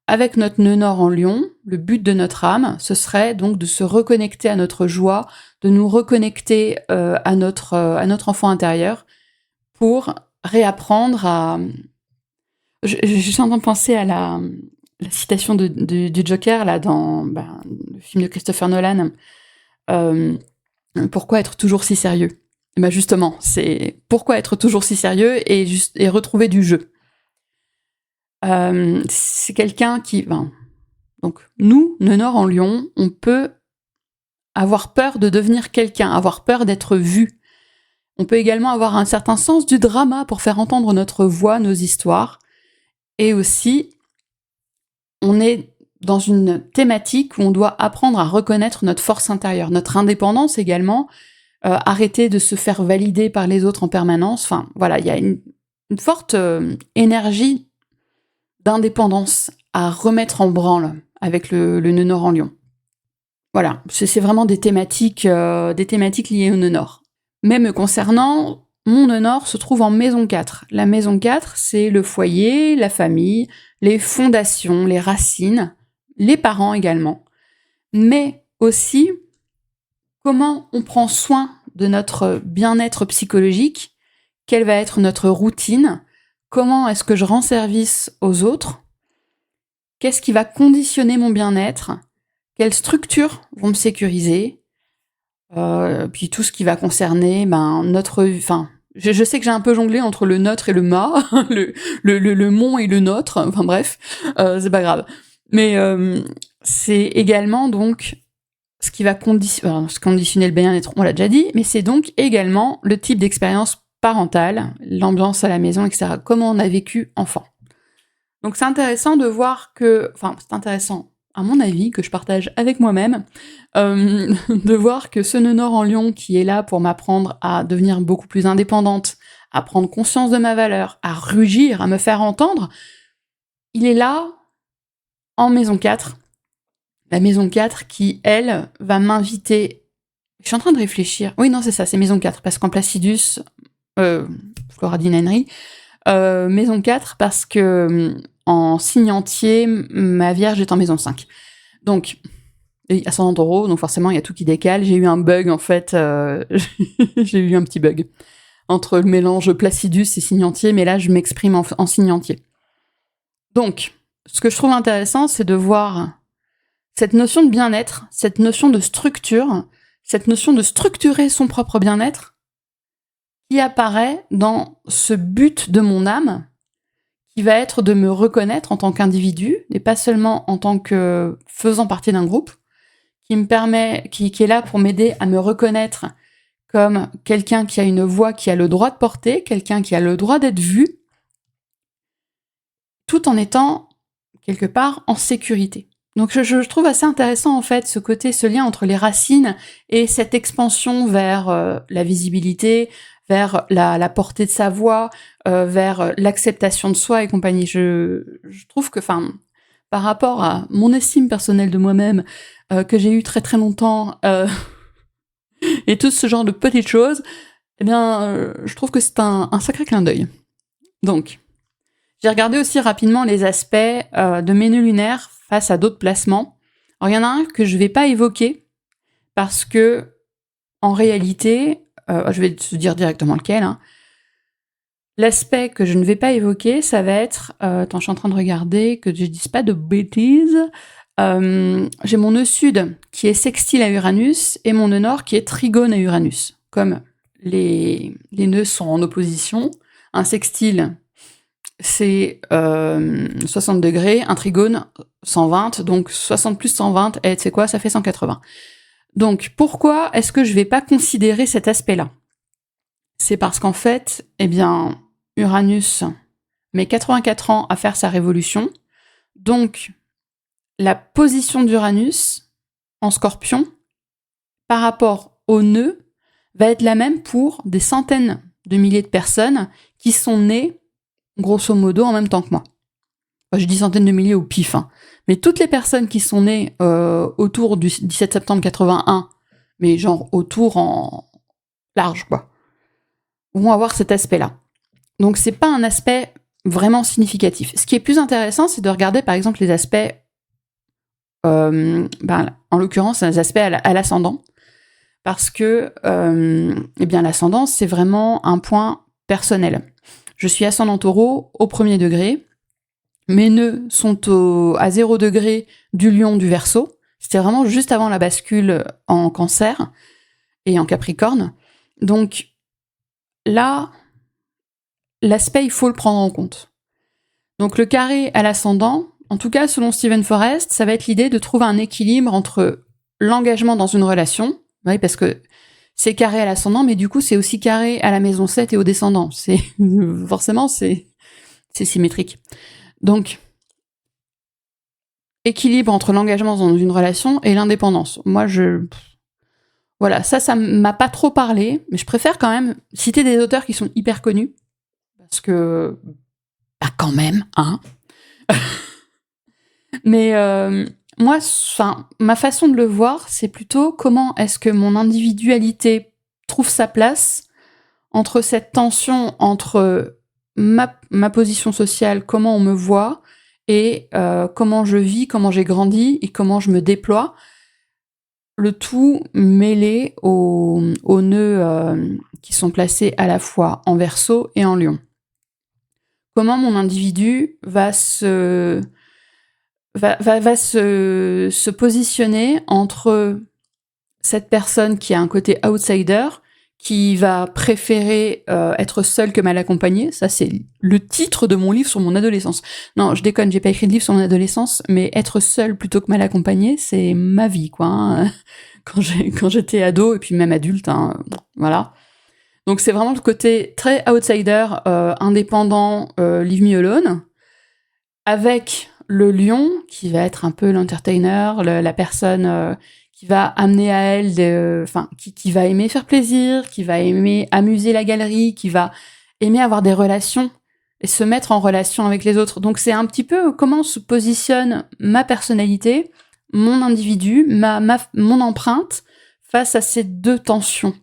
avec notre nœud nord en Lion, le but de notre âme, ce serait donc de se reconnecter à notre joie, de nous reconnecter à notre enfant intérieur pour réapprendre à... Je suis en train de penser à la citation du Joker, là, dans le film de Christopher Nolan. Pourquoi être toujours si sérieux ? Justement, c'est pourquoi être toujours si sérieux et retrouver du jeu. C'est quelqu'un qui... donc, nous, Nenor en Lion, on peut avoir peur de devenir quelqu'un, avoir peur d'être vu. On peut également avoir un certain sens du drama pour faire entendre notre voix, nos histoires. Et aussi, on est dans une thématique où on doit apprendre à reconnaître notre force intérieure, notre indépendance également, arrêter de se faire valider par les autres en permanence. Enfin, voilà, il y a une forte énergie d'indépendance à remettre en branle avec le nœud nord en Lion. Voilà, c'est vraiment des thématiques liées au nœud nord. Mais me concernant, mon nœud nord se trouve en maison 4. La maison 4, c'est le foyer, la famille, les fondations, les racines, les parents également. Mais aussi, comment on prend soin de notre bien-être psychologique, quelle va être notre routine, comment est-ce que je rends service aux autres, qu'est-ce qui va conditionner mon bien-être, quelles structures vont me sécuriser, puis tout ce qui va concerner notre... Enfin, je sais que j'ai un peu jonglé entre le nôtre et le ma, le mon et le nôtre, enfin bref, c'est pas grave. Mais c'est également donc ce qui va conditionner le bien-être, on l'a déjà dit, mais c'est donc également le type d'expérience parentale, l'ambiance à la maison, etc. Comment on a vécu enfant. Donc c'est intéressant de voir que... Enfin, c'est intéressant, à mon avis, que je partage avec moi-même, de voir que ce nœud nord en Lion qui est là pour m'apprendre à devenir beaucoup plus indépendante, à prendre conscience de ma valeur, à rugir, à me faire entendre, il est là en maison 4. La maison 4 qui, elle, va m'inviter... Je suis en train de réfléchir. Oui, non, c'est ça, c'est maison 4, parce qu'en Placidus, Floradine Henry, maison 4, parce que en signe entier, ma Vierge est en maison 5. Donc, ascendant Taureau, donc forcément, il y a tout qui décale. J'ai eu un bug, en fait. J'ai eu un petit bug entre le mélange Placidus et signe entier, mais là, je m'exprime en signe entier. Donc, ce que je trouve intéressant, c'est de voir cette notion de bien-être, cette notion de structure, cette notion de structurer son propre bien-être, qui apparaît dans ce but de mon âme, qui va être de me reconnaître en tant qu'individu, et pas seulement en tant que faisant partie d'un groupe, qui est là pour m'aider à me reconnaître comme quelqu'un qui a une voix qui a le droit de porter, quelqu'un qui a le droit d'être vu, tout en étant, quelque part, en sécurité. Donc je trouve assez intéressant, en fait, ce lien entre les racines et cette expansion vers la visibilité, vers la portée de sa voix, vers l'acceptation de soi et compagnie. Je trouve que, par rapport à mon estime personnelle de moi-même, que j'ai eu très très longtemps, et tout ce genre de petites choses, eh bien, je trouve que c'est un sacré clin d'œil. Donc, j'ai regardé aussi rapidement les aspects de mes nœuds lunaires face à d'autres placements. Alors, il y en a un que je vais pas évoquer, parce que, en réalité, je vais te dire directement lequel, hein. L'aspect que je ne vais pas évoquer, ça va être... attends, je suis en train de regarder, que je dise pas de bêtises. J'ai mon nœud sud qui est sextile à Uranus et mon nœud nord qui est trigone à Uranus. Comme les nœuds sont en opposition, un sextile, c'est 60 degrés, un trigone, 120, donc 60 plus 120, et tu sais quoi, ça fait 180. Donc, pourquoi est-ce que je vais pas considérer cet aspect-là ? C'est parce qu'en fait, Uranus met 84 ans à faire sa révolution, donc la position d'Uranus en Scorpion par rapport au nœud va être la même pour des centaines de milliers de personnes qui sont nées, grosso modo, en même temps que moi. Enfin, je dis centaines de milliers au pif, hein. Mais toutes les personnes qui sont nées autour du 17 septembre 81, mais genre autour en large, quoi, vont avoir cet aspect-là. Donc c'est pas un aspect vraiment significatif. Ce qui est plus intéressant, c'est de regarder par exemple les aspects, en l'occurrence les aspects à l'ascendant, parce que l'ascendant c'est vraiment un point personnel. Je suis ascendant Taureau au premier degré. Mes nœuds sont à 0 degré du Lion du Verseau. C'était vraiment juste avant la bascule en Cancer et en Capricorne. Donc là, l'aspect, il faut le prendre en compte. Donc le carré à l'ascendant, en tout cas selon Steven Forrest, ça va être l'idée de trouver un équilibre entre l'engagement dans une relation, oui, parce que c'est carré à l'ascendant, mais du coup c'est aussi carré à la maison 7 et au descendant. Forcément, c'est symétrique. Donc, équilibre entre l'engagement dans une relation et l'indépendance. Moi, voilà, ça m'a pas trop parlé, mais je préfère quand même citer des auteurs qui sont hyper connus, parce que, bah quand même, hein. Mais moi, ma façon de le voir, c'est plutôt comment est-ce que mon individualité trouve sa place entre cette tension entre ma position sociale, comment on me voit, et comment je vis, comment j'ai grandi et comment je me déploie, le tout mêlé aux nœuds qui sont placés à la fois en Verseau et en Lion. Comment mon individu va se positionner entre cette personne qui a un côté outsider, qui va préférer être seule que mal accompagnée. Ça, c'est le titre de mon livre sur mon adolescence. Non, je déconne, j'ai pas écrit de livre sur mon adolescence, mais être seule plutôt que mal accompagnée, c'est ma vie, quoi. Hein. Quand j'étais ado, et puis même adulte, hein, voilà. Donc c'est vraiment le côté très outsider, indépendant, leave me alone, avec le lion, qui va être un peu l'entertainer, la personne qui va amener à elle, qui va aimer faire plaisir, qui va aimer amuser la galerie, qui va aimer avoir des relations et se mettre en relation avec les autres. Donc c'est un petit peu comment se positionne ma personnalité, mon individu, mon empreinte face à ces deux tensions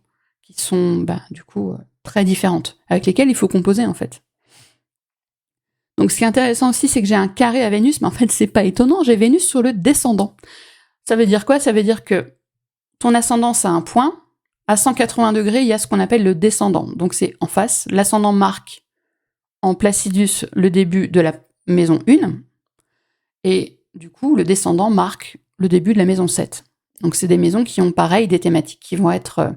qui sont du coup très différentes, avec lesquelles il faut composer en fait. Donc ce qui est intéressant aussi, c'est que j'ai un carré à Vénus, mais en fait c'est pas étonnant, j'ai Vénus sur le descendant. Ça veut dire quoi? Ça veut dire que ton ascendance a un point, à 180 degrés, il y a ce qu'on appelle le descendant. Donc c'est en face, l'ascendant marque en Placidus le début de la maison 1, et du coup le descendant marque le début de la maison 7. Donc c'est des maisons qui ont pareil des thématiques qui vont être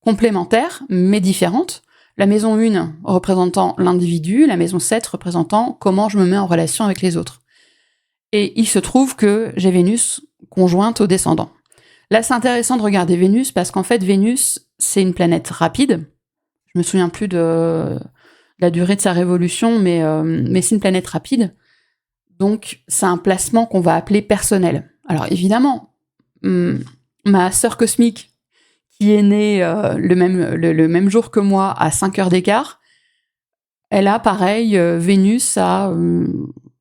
complémentaires, mais différentes. La maison 1 représentant l'individu, la maison 7 représentant comment je me mets en relation avec les autres. Et il se trouve que j'ai Vénus conjointe au descendant. Là, c'est intéressant de regarder Vénus parce qu'en fait, Vénus, c'est une planète rapide. Je me souviens plus de la durée de sa révolution, mais c'est une planète rapide. Donc, c'est un placement qu'on va appeler personnel. Alors, évidemment, ma sœur cosmique, qui est née le même jour que moi, à 5 heures d'écart, elle a, pareil, Vénus à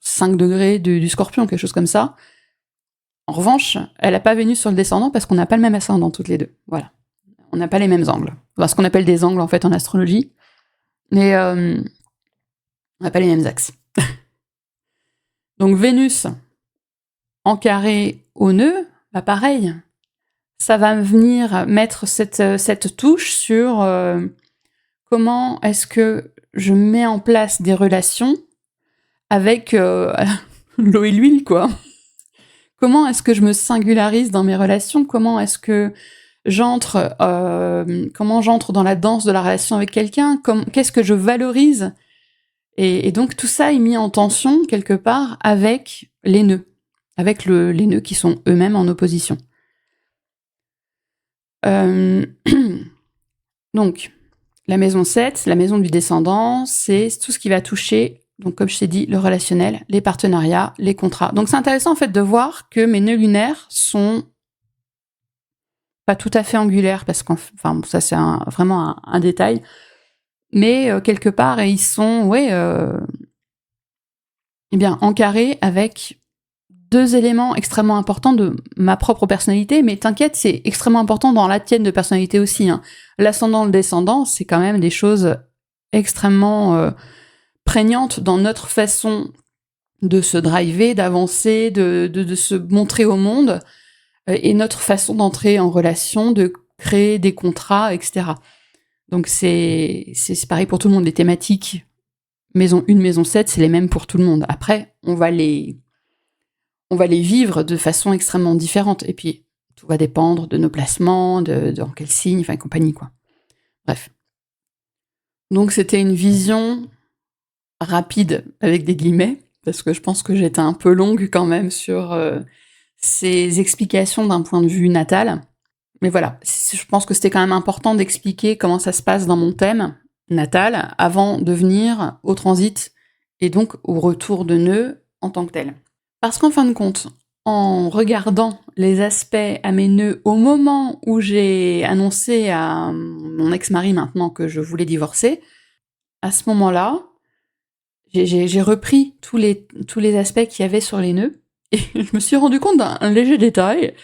5 degrés du Scorpion, quelque chose comme ça. En revanche, elle n'a pas Vénus sur le descendant parce qu'on n'a pas le même ascendant toutes les deux. Voilà. On n'a pas les mêmes angles. Enfin, ce qu'on appelle des angles, en fait, en astrologie. Mais on n'a pas les mêmes axes. Donc, Vénus en carré au nœud, pareil. Ça va venir mettre cette touche sur comment est-ce que je mets en place des relations avec l'eau et l'huile, quoi. Comment est-ce que je me singularise dans mes relations? Comment est-ce que j'entre dans la danse de la relation avec quelqu'un? Qu'est-ce que je valorise? Et donc tout ça est mis en tension quelque part avec les nœuds, avec les nœuds qui sont eux-mêmes en opposition. Donc, la maison 7, la maison du descendant, c'est tout ce qui va toucher, donc comme je t'ai dit, le relationnel, les partenariats, les contrats. Donc c'est intéressant en fait de voir que mes nœuds lunaires sont pas tout à fait angulaires, parce qu'enfin, ça c'est vraiment un détail, mais quelque part, ils sont en carré avec deux éléments extrêmement importants de ma propre personnalité, mais t'inquiète, c'est extrêmement important dans la tienne de personnalité aussi. Hein. L'ascendant, le descendant, c'est quand même des choses extrêmement prégnantes dans notre façon de se driver, d'avancer, de se montrer au monde, et notre façon d'entrer en relation, de créer des contrats, etc. Donc c'est pareil pour tout le monde, les thématiques maison 1, maison 7, c'est les mêmes pour tout le monde. Après, on va les vivre de façon extrêmement différente. Et puis, tout va dépendre de nos placements, dans quel signe, enfin, compagnie, quoi. Bref. Donc, c'était une vision rapide, avec des guillemets, parce que je pense que j'étais un peu longue quand même sur ces explications d'un point de vue natal. Mais voilà, je pense que c'était quand même important d'expliquer comment ça se passe dans mon thème natal avant de venir au transit et donc au retour de nœud en tant que tel. Parce qu'en fin de compte, en regardant les aspects à mes nœuds au moment où j'ai annoncé à mon ex-mari maintenant que je voulais divorcer, à ce moment-là, j'ai repris tous les aspects qu'il y avait sur les nœuds et je me suis rendu compte d'un léger détail.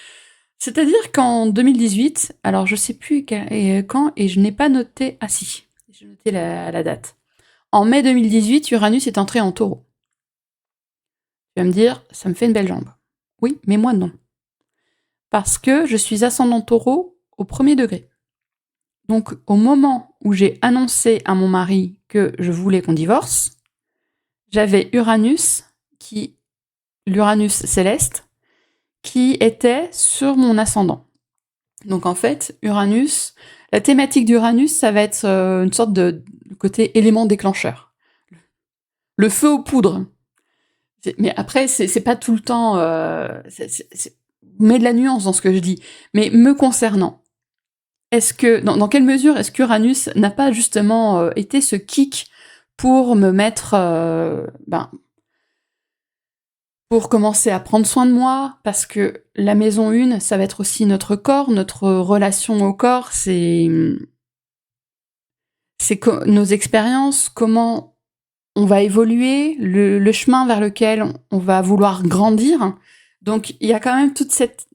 C'est-à-dire qu'en 2018, alors je sais plus quand, et je n'ai pas noté... Ah si, j'ai noté la date. En mai 2018, Uranus est entré en Taureau. Tu vas me dire, ça me fait une belle jambe. Oui, mais moi non. Parce que je suis ascendant Taureau au 1er degré. Donc au moment où j'ai annoncé à mon mari que je voulais qu'on divorce, j'avais l'Uranus céleste, qui était sur mon ascendant. Donc en fait, Uranus, la thématique d'Uranus, ça va être une sorte de côté élément déclencheur. Le feu aux poudres. Mais après, c'est pas tout le temps... mets de la nuance dans ce que je dis. Mais me concernant, est-ce que dans quelle mesure est-ce qu'Uranus n'a pas justement été ce kick pour me mettre... pour commencer à prendre soin de moi, parce que la maison 1, ça va être aussi notre corps, notre relation au corps, c'est nos expériences, comment on va évoluer, le chemin vers lequel on va vouloir grandir. Donc il y a quand même toute cette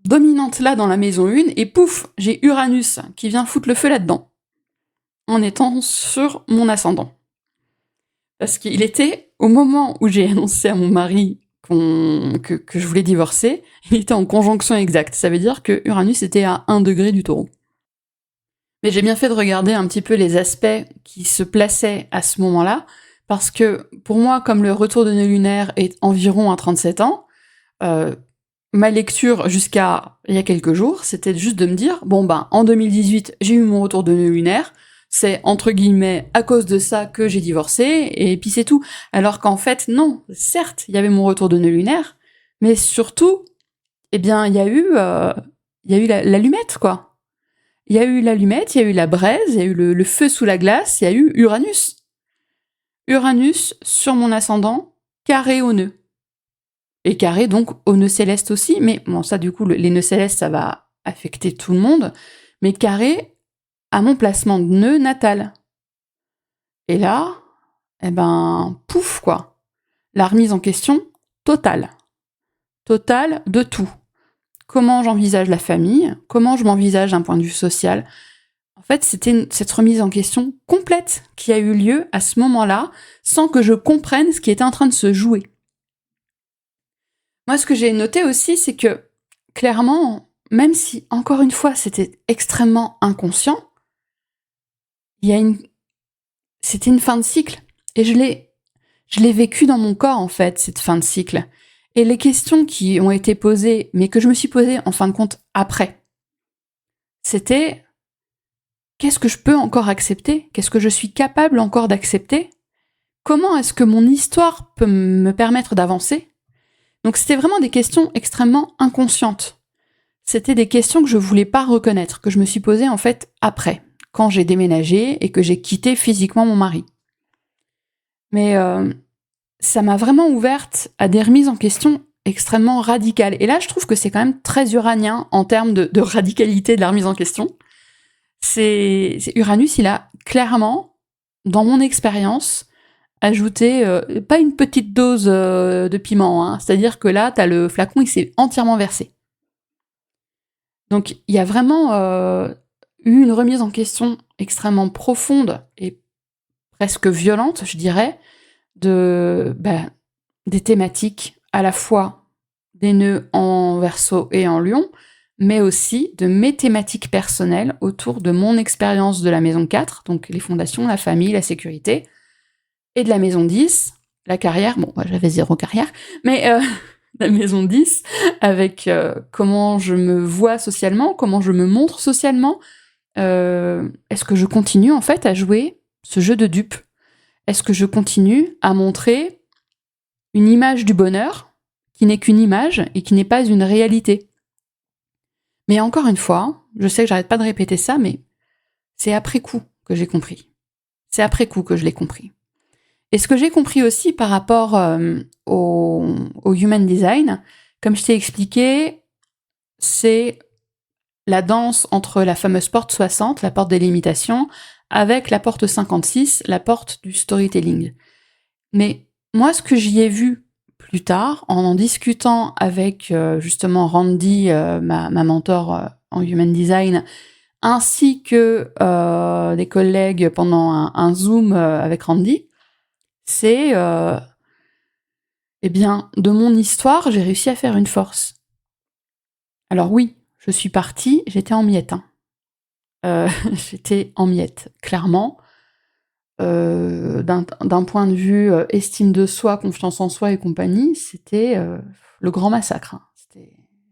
dominante-là dans la maison 1, et pouf, j'ai Uranus qui vient foutre le feu là-dedans, en étant sur mon ascendant. Parce qu'il était, au moment où j'ai annoncé à mon mari que je voulais divorcer, il était en conjonction exacte. Ça veut dire que Uranus était à 1 degré du Taureau. Mais j'ai bien fait de regarder un petit peu les aspects qui se plaçaient à ce moment-là, parce que pour moi, comme le retour de nœud lunaire est environ à 37 ans, ma lecture jusqu'à il y a quelques jours, c'était juste de me dire, en 2018, j'ai eu mon retour de nœud lunaire, c'est entre guillemets à cause de ça que j'ai divorcé, et puis c'est tout. Alors qu'en fait, non, certes, il y avait mon retour de nœud lunaire, mais surtout, il y a eu l'allumette, quoi. Il y a eu l'allumette, il y a eu la braise, il y a eu le feu sous la glace, il y a eu Uranus. Uranus sur mon ascendant, carré au nœud. Et carré donc au nœud céleste aussi, mais bon, ça du coup, les nœuds célestes, ça va affecter tout le monde, mais carré à mon placement de nœud natal. Et là, pouf, quoi. La remise en question totale. Totale de tout. Comment j'envisage la famille, comment je m'envisage d'un point de vue social. En fait, c'était cette remise en question complète qui a eu lieu à ce moment-là, sans que je comprenne ce qui était en train de se jouer. Moi, ce que j'ai noté aussi, c'est que, clairement, même si, encore une fois, c'était extrêmement inconscient, c'était une fin de cycle. Et je l'ai vécu dans mon corps, en fait, cette fin de cycle. Et les questions qui ont été posées, mais que je me suis posées, en fin de compte, après, c'était: qu'est-ce que je peux encore accepter? Qu'est-ce que je suis capable encore d'accepter? Comment est-ce que mon histoire peut me permettre d'avancer? Donc c'était vraiment des questions extrêmement inconscientes. C'était des questions que je voulais pas reconnaître, que je me suis posées, en fait, après, quand j'ai déménagé et que j'ai quitté physiquement mon mari. Mais ça m'a vraiment ouverte à des remises en question extrêmement radicales. Et là, je trouve que c'est quand même très uranien en termes de radicalité de la remise en question. C'est Uranus, il a clairement, dans mon expérience, ajouté pas une petite dose de piment, hein. C'est-à-dire que là, t'as le flacon, il s'est entièrement versé. Donc il y a vraiment eu une remise en question extrêmement profonde et presque violente, je dirais, des thématiques à la fois des nœuds en Verseau et en Lion, mais aussi de mes thématiques personnelles autour de mon expérience de la maison 4, donc les fondations, la famille, la sécurité, et de la maison 10, la carrière, bon, moi j'avais 0 carrière, mais la maison 10, avec comment je me vois socialement, comment je me montre socialement. Est-ce que je continue en fait à jouer ce jeu de dupe? Est-ce que je continue à montrer une image du bonheur qui n'est qu'une image et qui n'est pas une réalité? Mais encore une fois, je sais que j'arrête pas de répéter ça, mais c'est après coup que j'ai compris. C'est après coup que je l'ai compris. Et ce que j'ai compris aussi par rapport au human design, comme je t'ai expliqué, c'est la danse entre la fameuse porte 60, la porte des limitations, avec la porte 56, la porte du storytelling. Mais moi, ce que j'y ai vu plus tard, en discutant avec justement Randy, ma mentor en human design, ainsi que des collègues pendant un Zoom avec Randy, c'est eh bien, de mon histoire, j'ai réussi à faire une force. Alors oui, je suis partie, j'étais en miettes. J'étais en miettes, clairement. D'un point de vue estime de soi, confiance en soi et compagnie, c'était le grand massacre.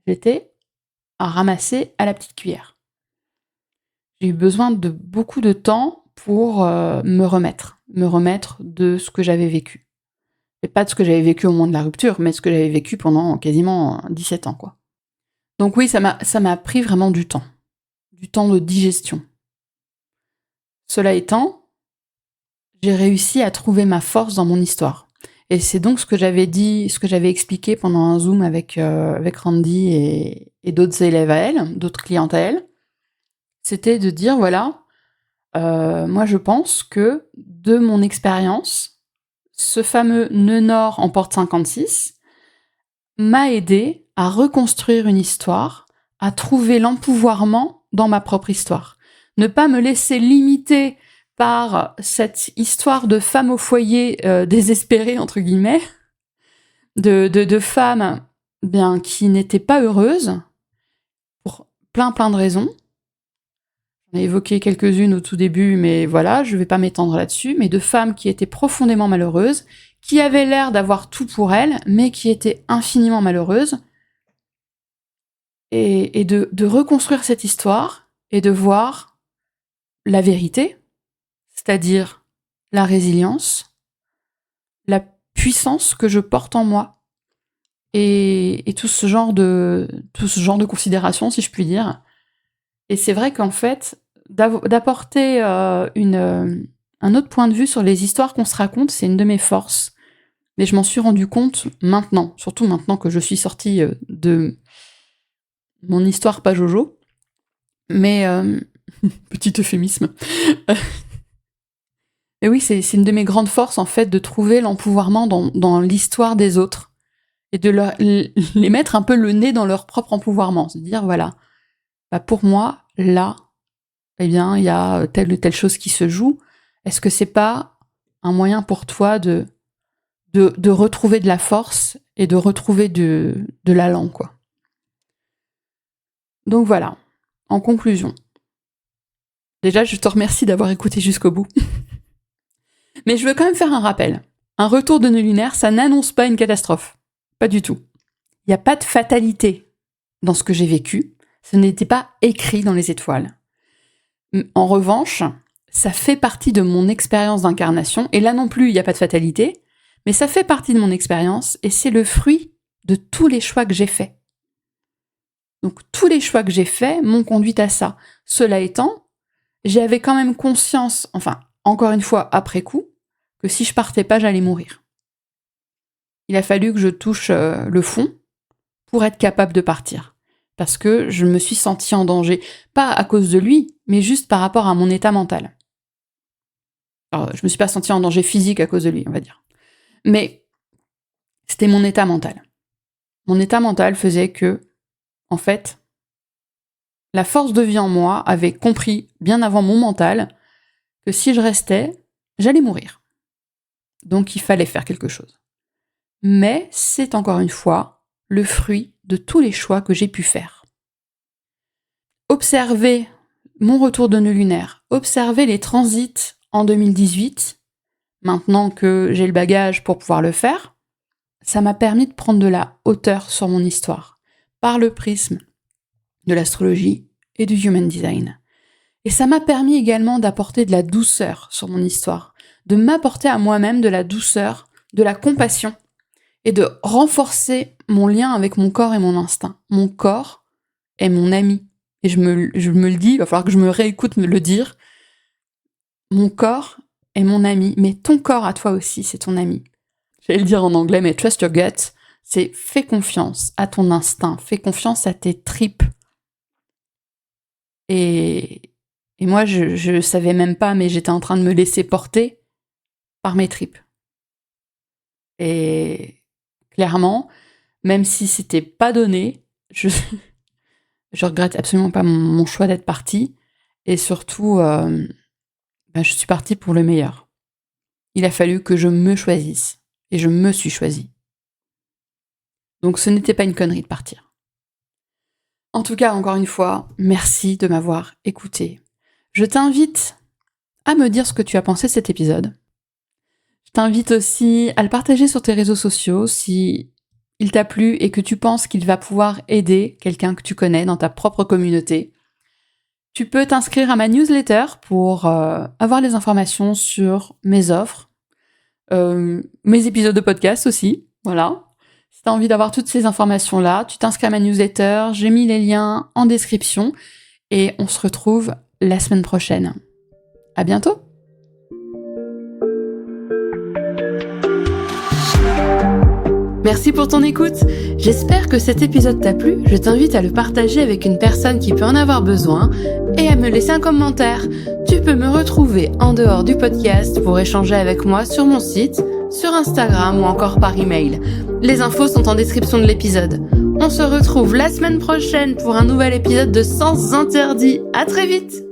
J'étais à ramasser à la petite cuillère. J'ai eu besoin de beaucoup de temps pour me remettre de ce que j'avais vécu. Et pas de ce que j'avais vécu au moment de la rupture, mais ce que j'avais vécu pendant quasiment 17 ans, quoi. Donc oui, ça m'a pris vraiment du temps de digestion. Cela étant, j'ai réussi à trouver ma force dans mon histoire. Et c'est donc ce que j'avais expliqué pendant un Zoom avec Randy et d'autres élèves à elle, d'autres clientes à elle. C'était de dire, voilà, moi je pense que de mon expérience, ce fameux nœud nord en porte 56 m'a aidé à reconstruire une histoire, à trouver l'empouvoirment dans ma propre histoire. Ne pas me laisser limiter par cette histoire de femme au foyer désespérée, entre guillemets, de femmes bien, qui n'étaient pas heureuses, pour plein de raisons. J'en ai évoqué quelques-unes au tout début, mais voilà, je ne vais pas m'étendre là-dessus, mais de femmes qui étaient profondément malheureuses, qui avaient l'air d'avoir tout pour elles, mais qui étaient infiniment malheureuses, et de reconstruire cette histoire, et de voir la vérité, c'est-à-dire la résilience, la puissance que je porte en moi, et tout ce genre de considération, si je puis dire. Et c'est vrai qu'en fait, d'apporter un autre point de vue sur les histoires qu'on se raconte, c'est une de mes forces. Mais je m'en suis rendu compte maintenant, surtout maintenant que je suis sortie de mon histoire pas Jojo. Mais, petit euphémisme. Et oui, c'est une de mes grandes forces, en fait, de trouver l'empouvoirment dans l'histoire des autres. Et de les mettre un peu le nez dans leur propre empouvoirment. Se dire, voilà, bah pour moi, là, eh bien, il y a telle ou telle chose qui se joue. Est-ce que c'est pas un moyen pour toi de retrouver de la force et de retrouver de l'allant, quoi. Donc voilà, en conclusion. Déjà, je te remercie d'avoir écouté jusqu'au bout. Mais je veux quand même faire un rappel. Un retour de nœud lunaire, ça n'annonce pas une catastrophe. Pas du tout. Il n'y a pas de fatalité dans ce que j'ai vécu. Ce n'était pas écrit dans les étoiles. En revanche, ça fait partie de mon expérience d'incarnation, et là non plus, il n'y a pas de fatalité, mais ça fait partie de mon expérience, et c'est le fruit de tous les choix que j'ai faits. Donc tous les choix que j'ai faits m'ont conduite à ça. Cela étant, j'avais quand même conscience, enfin, encore une fois, après coup, que si je partais pas, j'allais mourir. Il a fallu que je touche le fond pour être capable de partir. Parce que je me suis sentie en danger. Pas à cause de lui, mais juste par rapport à mon état mental. Alors, je me suis pas sentie en danger physique à cause de lui, on va dire. Mais c'était mon état mental. Mon état mental faisait que, en fait, la force de vie en moi avait compris, bien avant mon mental, que si je restais, j'allais mourir. Donc il fallait faire quelque chose. Mais c'est encore une fois le fruit de tous les choix que j'ai pu faire. Observer mon retour de nœud lunaire, observer les transits en 2018 maintenant que j'ai le bagage pour pouvoir le faire, ça m'a permis de prendre de la hauteur sur mon histoire, par le prisme de l'astrologie et du human design. Et ça m'a permis également d'apporter de la douceur sur mon histoire, de m'apporter à moi-même de la douceur, de la compassion, et de renforcer mon lien avec mon corps et mon instinct. Mon corps est mon ami. Et je me le dis, il va falloir que je me réécoute me le dire. Mon corps est mon ami, mais ton corps à toi aussi, c'est ton ami. J'allais le dire en anglais, mais trust your gut, c'est fais confiance à ton instinct, fais confiance à tes tripes. Et moi, je savais même pas, mais j'étais en train de me laisser porter par mes tripes. Et clairement, même si c'était pas donné, je regrette absolument pas mon choix d'être partie. Et surtout, je suis partie pour le meilleur. Il a fallu que je me choisisse. Et je me suis choisie. Donc ce n'était pas une connerie de partir. En tout cas, encore une fois, merci de m'avoir écouté. Je t'invite à me dire ce que tu as pensé de cet épisode. Je t'invite aussi à le partager sur tes réseaux sociaux si il t'a plu et que tu penses qu'il va pouvoir aider quelqu'un que tu connais dans ta propre communauté. Tu peux t'inscrire à ma newsletter pour avoir les informations sur mes offres, mes épisodes de podcast aussi, voilà. Si tu as envie d'avoir toutes ces informations-là, tu t'inscris à ma newsletter, j'ai mis les liens en description et on se retrouve la semaine prochaine. À bientôt! Merci pour ton écoute. J'espère que cet épisode t'a plu. Je t'invite à le partager avec une personne qui peut en avoir besoin et à me laisser un commentaire. Tu peux me retrouver en dehors du podcast pour échanger avec moi sur mon site, sur Instagram ou encore par email. Les infos sont en description de l'épisode. On se retrouve la semaine prochaine pour un nouvel épisode de Sens Interdits. À très vite!